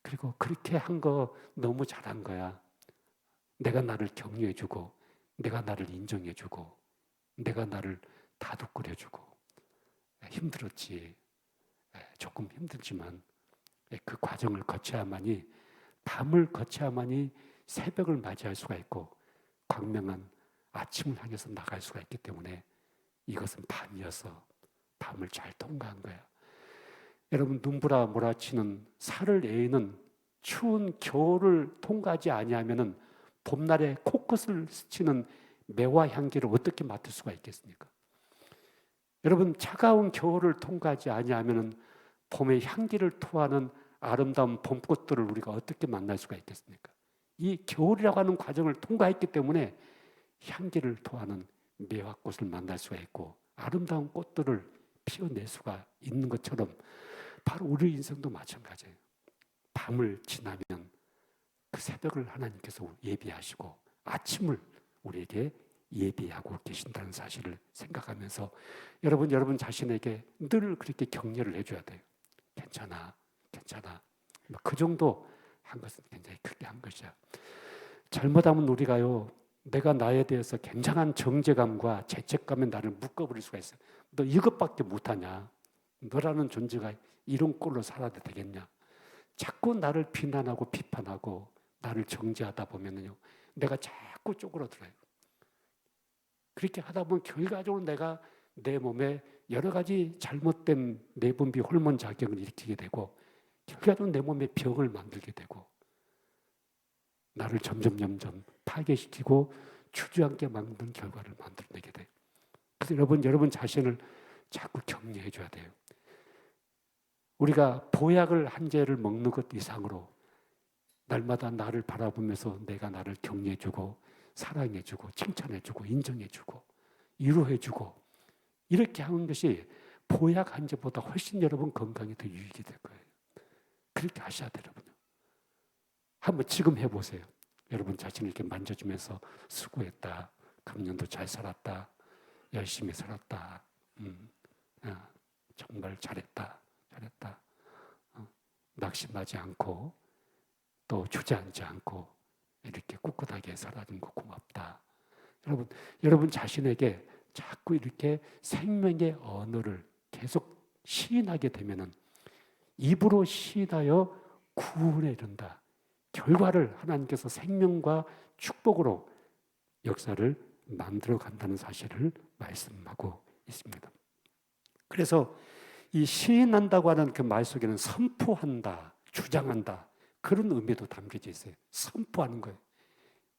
그리고 그렇게 한 거 너무 잘한 거야. 내가 나를 격려해주고, 내가 나를 인정해주고, 내가 나를 다독거려주고. 힘들었지. 조금 힘들지만 그 과정을 거쳐야만이, 밤을 거쳐야만이 새벽을 맞이할 수가 있고 광명한 아침을 향해서 나갈 수가 있기 때문에 이것은 밤이어서 밤을 잘 통과한 거야. 여러분, 눈보라 몰아치는 살을 에이는 추운 겨울을 통과하지 아니하면은 봄날에 코끝을 스치는 매화 향기를 어떻게 맡을 수가 있겠습니까? 여러분, 차가운 겨울을 통과하지 아니하면은 봄의 향기를 토하는 아름다운 봄꽃들을 우리가 어떻게 만날 수가 있겠습니까? 이 겨울이라고 하는 과정을 통과했기 때문에 향기를 토하는 매화꽃을 만날 수가 있고 아름다운 꽃들을 피워낼 수가 있는 것처럼 바로 우리 인생도 마찬가지예요. 밤을 지나면 그 새벽을 하나님께서 예비하시고 아침을 우리에게 예비하고 계신다는 사실을 생각하면서 여러분 자신에게 늘 그렇게 격려를 해줘야 돼요. 괜찮아. 그 정도 한 것은 굉장히 크게 한 것이야. 잘못하면 우리가요, 내가 나에 대해서 굉장한 정죄감과 죄책감에 나를 묶어버릴 수가 있어요. 너 이것밖에 못하냐? 너라는 존재가 이런 꼴로 살아야 되겠냐? 자꾸 나를 비난하고 비판하고 나를 정죄하다 보면요, 내가 자꾸 쪼그라들어요. 그렇게 하다 보면 결과적으로 내가 내 몸에 여러 가지 잘못된 내분비 호르몬 작용을 일으키게 되고 결과적으로 내 몸에 병을 만들게 되고 나를 점점 파괴시키고 주저앉게 만드는 결과를 만들어내게 돼요. 그래서 여러분 자신을 자꾸 격려해 줘야 돼요. 우리가 보약을 한 개를 먹는 것 이상으로 날마다 나를 바라보면서 내가 나를 격려해주고 사랑해주고 칭찬해주고 인정해주고 위로해주고 이렇게 하는 것이 보약 한 제보다 훨씬 여러분 건강이 더 유익이 될 거예요. 그렇게 하셔야 돼요, 여러분. 한번 지금 해보세요. 여러분 자신을 이렇게 만져주면서 수고했다. 금년도 잘 살았다. 열심히 살았다. 정말 잘했다. 낙심하지 않고 또 주저앉지 않고 이렇게 꿋꿋하게 살아준 거 고맙다. 여러분 자신에게 자꾸 이렇게 생명의 언어를 계속 시인하게 되면은 입으로 시인하여 구원에 이른다. 결과를 하나님께서 생명과 축복으로 역사를 만들어 간다는 사실을 말씀하고 있습니다. 그래서 이 시인한다고 하는 그 말 속에는 선포한다, 주장한다 그런 의미도 담겨져 있어요. 선포하는 거예요.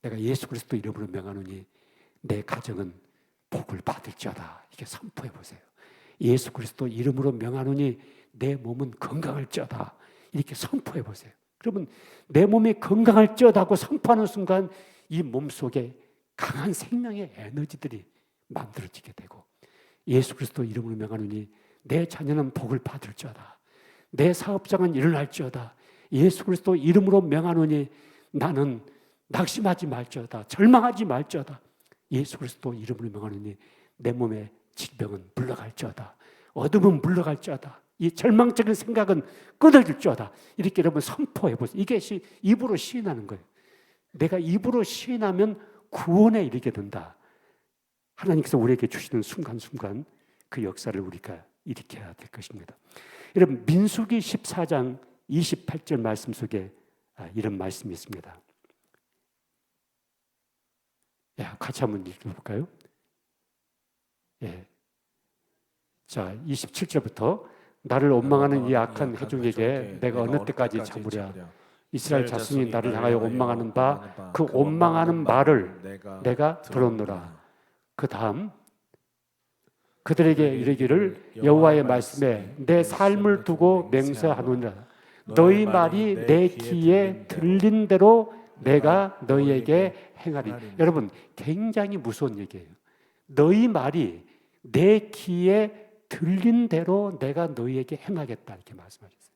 내가 예수 그리스도 이름으로 명하노니 내 가정은 복을 받을지어다. 이게 선포해 보세요. 예수 그리스도 이름으로 명하노니 내 몸은 건강할지어다. 이렇게 선포해 보세요. 그러면 내 몸이 건강할지어다 하고 선포하는 순간 이 몸속에 강한 생명의 에너지들이 만들어지게 되고 예수 그리스도 이름으로 명하노니 내 자녀는 복을 받을지어다. 내 사업장은 일어날지어다. 예수 그리스도 이름으로 명하노니 나는 낙심하지 말지어다. 절망하지 말지어다. 예수 그리스도 이름으로 명하노니 내 몸의 질병은 물러갈지어다. 어둠은 물러갈지어다. 이 절망적인 생각은 끊어질지어다. 이렇게 여러분 선포해 보세요. 이게 입으로 시인하는 거예요. 내가 입으로 시인하면 구원에 이르게 된다. 하나님께서 우리에게 주시는 순간순간 그 역사를 우리가 일으켜야 될 것입니다. 여러분 민수기 14장 28절 말씀 속에 이런 말씀이 있습니다. 같이 한번 읽어볼까요? 자 27절부터 나를 원망하는 이 악한 회중에게 내가 어느 때까지 참으랴. 이스라엘 자손이 나를 향하여 원망하는 바 그 원망하는 말을 내가 들었노라. 그 다음 그들에게 이르기를 여호와의 말씀에 내 삶을 두고 맹세하노니라. 너희 말이 내 귀에 들린 대로 내가 너희에게 행하리. 여러분 굉장히 무서운 얘기예요. 너희 말이 내 귀에 들린 대로 내가 너희에게 행하겠다 이렇게 말씀하셨어요.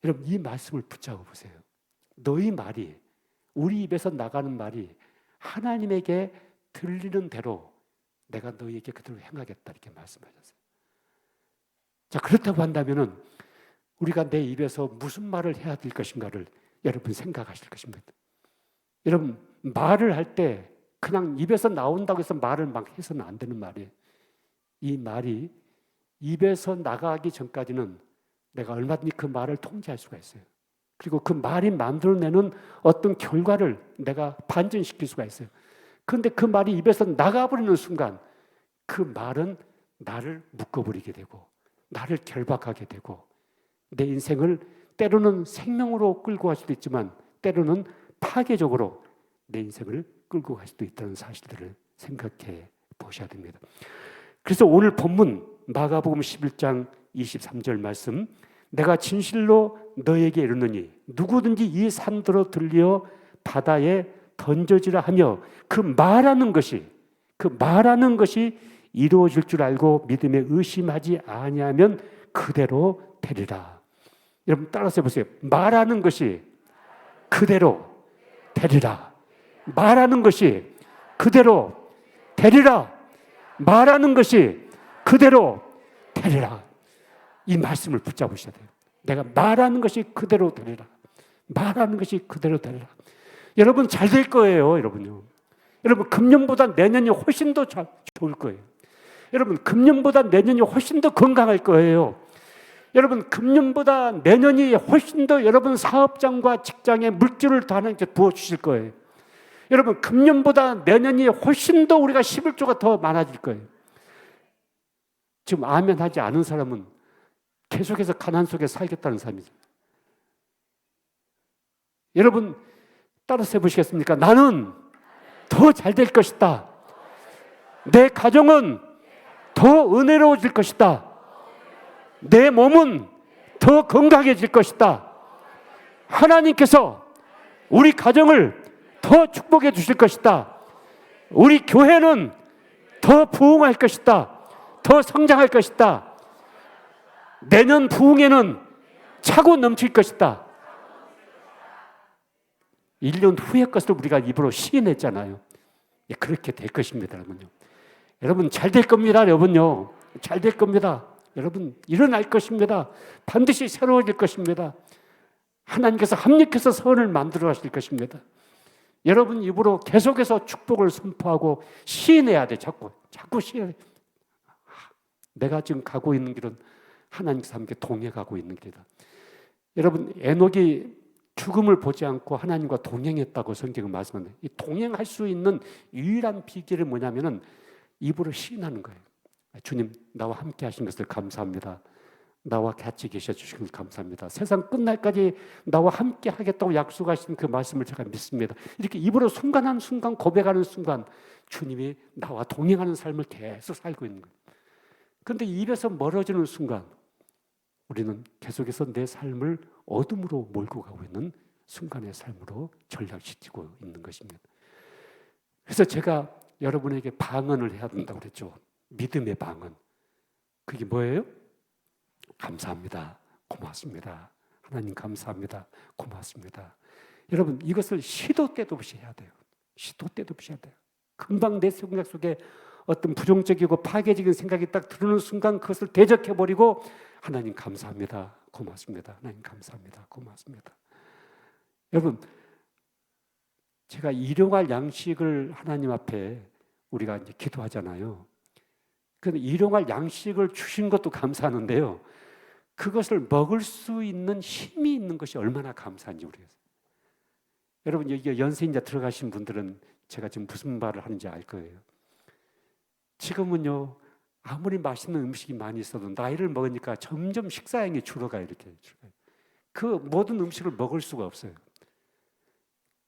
여러분 이 말씀을 붙잡아 보세요. 너희 말이 우리 입에서 나가는 말이 하나님에게 들리는 대로 내가 너희에게 그대로 행하겠다 이렇게 말씀하셨어요. 자 그렇다고 한다면은 우리가 내 입에서 무슨 말을 해야 될 것인가를 여러분 생각하실 것입니다. 여러분 말을 할 때 그냥 입에서 나온다고 해서 말을 막 해서는 안 되는 말이에요. 이 말이 입에서 나가기 전까지는 내가 얼마든지 그 말을 통제할 수가 있어요. 그리고 그 말이 만들어내는 어떤 결과를 내가 반전시킬 수가 있어요. 그런데 그 말이 입에서 나가버리는 순간 그 말은 나를 묶어버리게 되고 나를 결박하게 되고 내 인생을 때로는 생명으로 끌고 갈 수도 있지만 때로는 파괴적으로 내 인생을 끌고 갈 수도 있다는 사실들을 생각해 보셔야 됩니다. 그래서 오늘 본문 마가복음 11장 23절 말씀 내가 진실로 너에게 이르노니 누구든지 이 산더러 들려 바다에 던져지라 하며 그 말하는 것이 이루어질 줄 알고 믿음에 의심하지 아니하면 그대로 되리라. 여러분 따라서 해보세요. 말하는 것이 그대로 되리라. 말하는 것이 그대로 되리라. 말하는 것이 그대로 되리라. 이 말씀을 붙잡으셔야 돼요. 내가 말하는 것이 그대로 되리라. 말하는 것이 그대로 되리라. 여러분 잘 될 거예요. 여러분요. 여러분 금년보다 내년이 훨씬 더 좋을 거예요. 여러분 금년보다 내년이 훨씬 더 건강할 거예요. 여러분 금년보다 내년이 훨씬 더 여러분 사업장과 직장에 물질을 더 하나님께 부어주실 거예요. 여러분 금년보다 내년이 훨씬 더 우리가 11조가 더 많아질 거예요. 지금 아멘 하지 않은 사람은 계속해서 가난 속에 살겠다는 사람이죠. 여러분 따라서 해보시겠습니까? 나는 더 잘 될 것이다. 내 가정은 더 은혜로워질 것이다. 내 몸은 더 건강해질 것이다. 하나님께서 우리 가정을 더 축복해 주실 것이다. 우리 교회는 더 부흥할 것이다. 더 성장할 것이다. 내년 부흥에는 차고 넘칠 것이다. 1년 후의 것을 우리가 입으로 시인했잖아요. 그렇게 될 것입니다, 여러분요. 여러분 잘 될 겁니다, 여러분요. 잘 될 겁니다. 여러분 일어날 것입니다. 반드시 새로워질 것입니다. 하나님께서 합력해서 선을 만들어 가실 것입니다. 여러분 입으로 계속해서 축복을 선포하고 시인해야 돼. 자꾸 시인해. 내가 지금 가고 있는 길은 하나님께서 함께 동행하고 있는 길이다. 여러분 에녹이 죽음을 보지 않고 하나님과 동행했다고 성경은 말씀합니다. 이 동행할 수 있는 유일한 비결은 뭐냐면은 입으로 시인하는 거예요. 주님, 나와 함께 하신 것을 감사합니다. 나와 같이 계셔 주신 것을 감사합니다. 세상 끝날까지 나와 함께 하겠다고 약속하신 그 말씀을 제가 믿습니다. 이렇게 입으로 순간 한 순간 고백하는 순간 주님이 나와 동행하는 삶을 계속 살고 있는 거예요. 그런데 입에서 멀어지는 순간 우리는 계속해서 내 삶을 어둠으로 몰고 가고 있는 순간의 삶으로 전락시키고 있는 것입니다. 그래서 제가 여러분에게 방언을 해야 된다고 그랬죠. 믿음의 방언. 그게 뭐예요? 감사합니다. 고맙습니다. 하나님 감사합니다. 고맙습니다. 여러분 이것을 시도 때도 없이 해야 돼요. 시도 때도 없이 해야 돼요. 금방 내 생각 속에 어떤 부정적이고 파괴적인 생각이 딱 들어오는 순간 그것을 대적해버리고 하나님 감사합니다. 고맙습니다. 하나님 감사합니다. 고맙습니다. 여러분 제가 일용할 양식을 하나님 앞에 우리가 이제 기도하잖아요. 그런데 일용할 양식을 주신 것도 감사하는데요. 그것을 먹을 수 있는 힘이 있는 것이 얼마나 감사한지 모르겠어요. 여러분 여기 연세인자 들어가신 분들은 제가 지금 무슨 말을 하는지 알 거예요. 지금은요 아무리 맛있는 음식이 많이 있어도 나이를 먹으니까 점점 식사량이 줄어가요. 이렇게 그 모든 음식을 먹을 수가 없어요.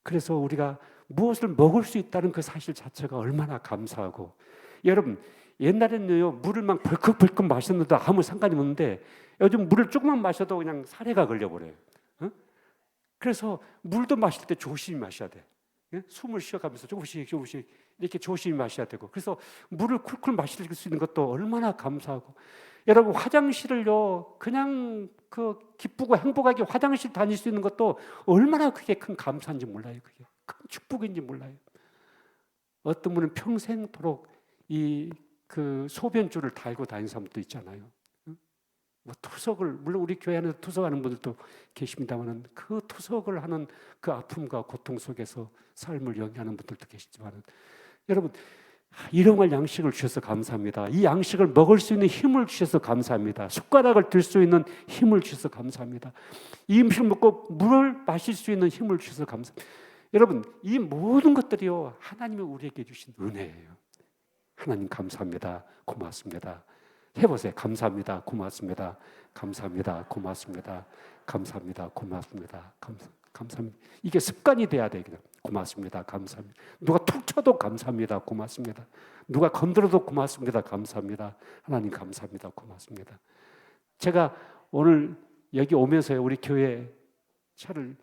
그래서 우리가 무엇을 먹을 수 있다는 그 사실 자체가 얼마나 감사하고 여러분 옛날에는요 물을 막 벌컥벌컥 마셨는데 아무 상관이 없는데 요즘 물을 조금만 마셔도 그냥 사례가 걸려버려요. 그래서 물도 마실 때 조심히 마셔야 돼. 숨을 쉬어가면서 조금씩 이렇게 조심히 마셔야 되고 그래서 물을 쿨쿨 마실 수 있는 것도 얼마나 감사하고 여러분 화장실을요 그냥 그 기쁘고 행복하게 화장실 다닐 수 있는 것도 얼마나 그게 큰 감사인지 몰라요. 그게 큰 축복인지 몰라요. 어떤 분은 평생토록 이 그 소변줄을 달고 다니는 사람도 있잖아요. 뭐 투석을 물론 우리 교회 안에서 투석하는 분들도 계십니다만은 그 투석을 하는 그 아픔과 고통 속에서 삶을 영위하는 분들도 계시지만은 여러분 일용할 양식을 주셔서 감사합니다. 이 양식을 먹을 수 있는 힘을 주셔서 감사합니다. 숟가락을 들 수 있는 힘을 주셔서 감사합니다. 이 음식을 먹고 물을 마실 수 있는 힘을 주셔서 감사합니다. 여러분 이 모든 것들이요 하나님이 우리에게 주신 은혜예요. 하나님 감사합니다. 고맙습니다. 해보세요. 감사합니다. 고맙습니다. 감사합니다. 고맙습니다. 감사합니다. 고맙습니다. 감사합니다. 이게 습관이 돼야 돼요. 고맙습니다. 감사합니다. 누가 툭 쳐도 감사합니다. 고맙습니다. 누가 건드려도 고맙습니다. 감사합니다. 하나님 감사합니다. 고맙습니다. 제가 오늘 여기 오면서요 우리 교회 차를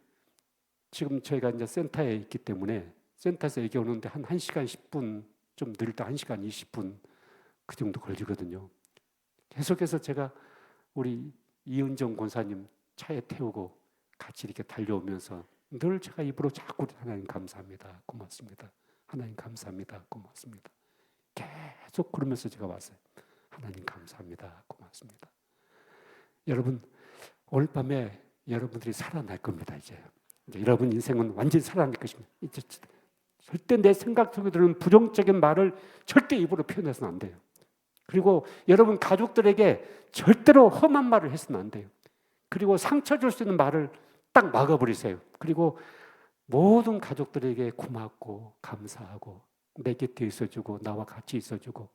지금 저희가 이제 센터에 있기 때문에 센터에서 여기 오는데 한 1시간 10분 좀 느릴 때 1시간 20분 그 정도 걸리거든요. 계속해서 제가 우리 이은정 권사님 차에 태우고 같이 이렇게 달려오면서 늘 제가 입으로 자꾸 하나님 감사합니다. 고맙습니다. 하나님 감사합니다. 고맙습니다. 계속 그러면서 제가 왔어요. 하나님 감사합니다. 고맙습니다. 여러분 오늘 밤에 여러분들이 살아날 겁니다. 이제 여러분 인생은 완전히 살아날 것입니다. 이제 절대 내 생각 속에 드는 부정적인 말을 절대 입으로 표현해서는 안 돼요. 그리고 여러분 가족들에게 절대로 험한 말을 해서는 안 돼요. 그리고 상처 줄 수 있는 말을 딱 막아버리세요. 그리고 모든 가족들에게 고맙고 감사하고 내 곁에 있어주고 나와 같이 있어주고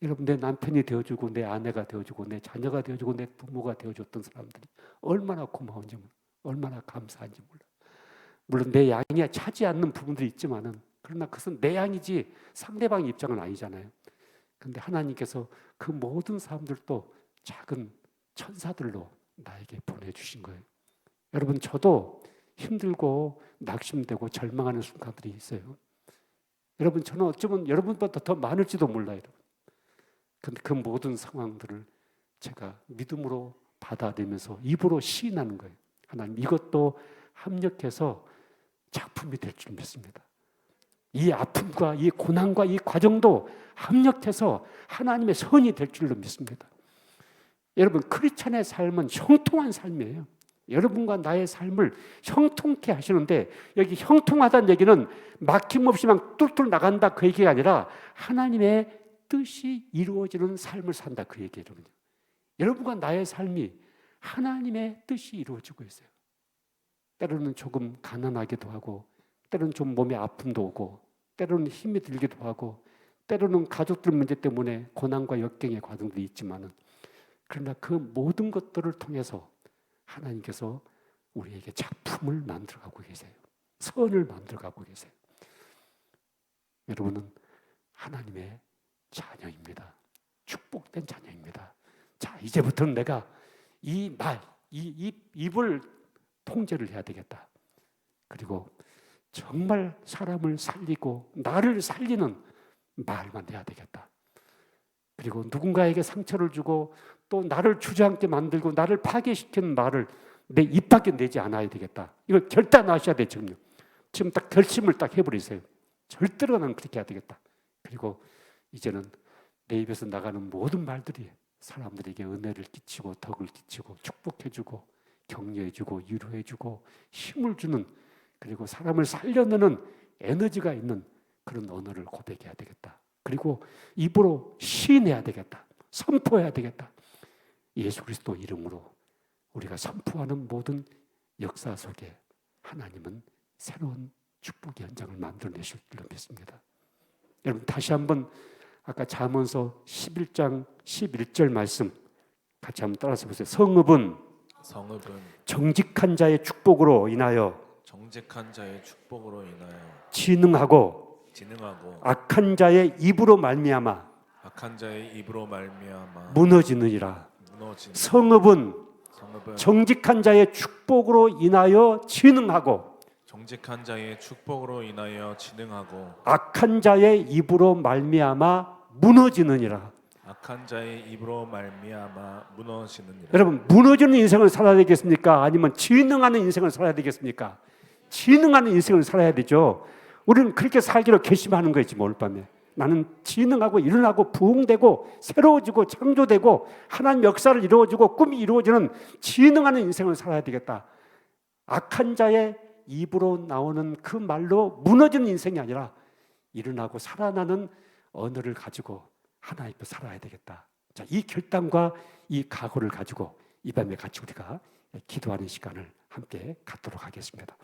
여러분 내 남편이 되어주고 내 아내가 되어주고 내 자녀가 되어주고 내 부모가 되어줬던 사람들이 얼마나 고마운지 얼마나 감사한지 몰라요. 물론 내 양이 차지 않는 부분들이 있지만은 그러나 그것은 내 양이지 상대방의 입장은 아니잖아요. 그런데 하나님께서 그 모든 사람들도 작은 천사들로 나에게 보내주신 거예요. 여러분 저도 힘들고 낙심되고 절망하는 순간들이 있어요. 여러분 저는 어쩌면 여러분보다 더 많을지도 몰라요. 여러분. 근데 그 모든 상황들을 제가 믿음으로 받아들이면서 입으로 시인하는 거예요. 하나님, 이것도 합력해서 작품이 될 줄 믿습니다. 이 아픔과 이 고난과 이 과정도 합력해서 하나님의 선이 될 줄로 믿습니다. 여러분, 크리스찬의 삶은 형통한 삶이에요. 여러분과 나의 삶을 형통케 하시는데, 여기 형통하다는 얘기는 막힘없이 막 뚫뚫 나간다 그 얘기가 아니라 하나님의 뜻이 이루어지는 삶을 산다 그 얘기예요. 여러분과 나의 삶이 하나님의 뜻이 이루어지고 있어요. 때로는 조금 가난하기도 하고, 때로는 좀 몸에 아픔도 오고, 때로는 힘이 들기도 하고, 때로는 가족들 문제 때문에 고난과 역경의 과정도 있지만은, 그러나 그 모든 것들을 통해서 하나님께서 우리에게 작품을 만들어가고 계세요. 선을 만들어가고 계세요. 여러분은 하나님의 자녀입니다. 축복된 자녀입니다. 자, 이제부터는 내가 입을 통제를 해야 되겠다. 그리고 정말 사람을 살리고 나를 살리는 말만 해야 되겠다. 그리고 누군가에게 상처를 주고 또 나를 주저앉게 만들고 나를 파괴시키는 말을 내 입 밖에 내지 않아야 되겠다. 이걸 결단하셔야 돼요. 지금 딱 결심을 딱 해버리세요. 절대로 나는 그렇게 해야 되겠다. 그리고 이제는 내 입에서 나가는 모든 말들이 사람들에게 은혜를 끼치고 덕을 끼치고 축복해주고 격려해주고 위로해주고 힘을 주는, 그리고 사람을 살려내는 에너지가 있는 그런 언어를 고백해야 되겠다. 그리고 입으로 시인해야 되겠다. 선포해야 되겠다. 예수 그리스도 이름으로 우리가 선포하는 모든 역사 속에 하나님은 새로운 축복의 현장을 만들어내실 줄로 믿습니다. 여러분, 다시 한번 아까 잠언서 11장 11절 말씀 같이 한번 따라서 보세요. 성읍은 정직한 자의 축복으로 인하여 진흥하고 악한 자의 입으로 말미암아 무너지느니라. 성읍은 정직한 자의 축복으로 인하여 진흥하고 악한 자의 입으로 말미암아 무너지느니라. 여러분, 무너지는 인생을 살아야 되겠습니까? 아니면 진흥하는 인생을 살아야 되겠습니까? 진흥하는 인생을 살아야 되죠. 우리는 그렇게 살기로 결심하는 거지, 오늘 밤에. 나는 진흥하고 일어나고 부흥되고 새로워지고 창조되고 하나님 역사를 이루어지고 꿈이 이루어지는 진흥하는 인생을 살아야 되겠다. 악한 자의 입으로 나오는 그 말로 무너지는 인생이 아니라 일어나고 살아나는 언어를 가지고 하나님 앞에 살아야 되겠다. 자, 이 결단과 이 각오를 가지고 이 밤에 같이 우리가 기도하는 시간을 함께 갖도록 하겠습니다.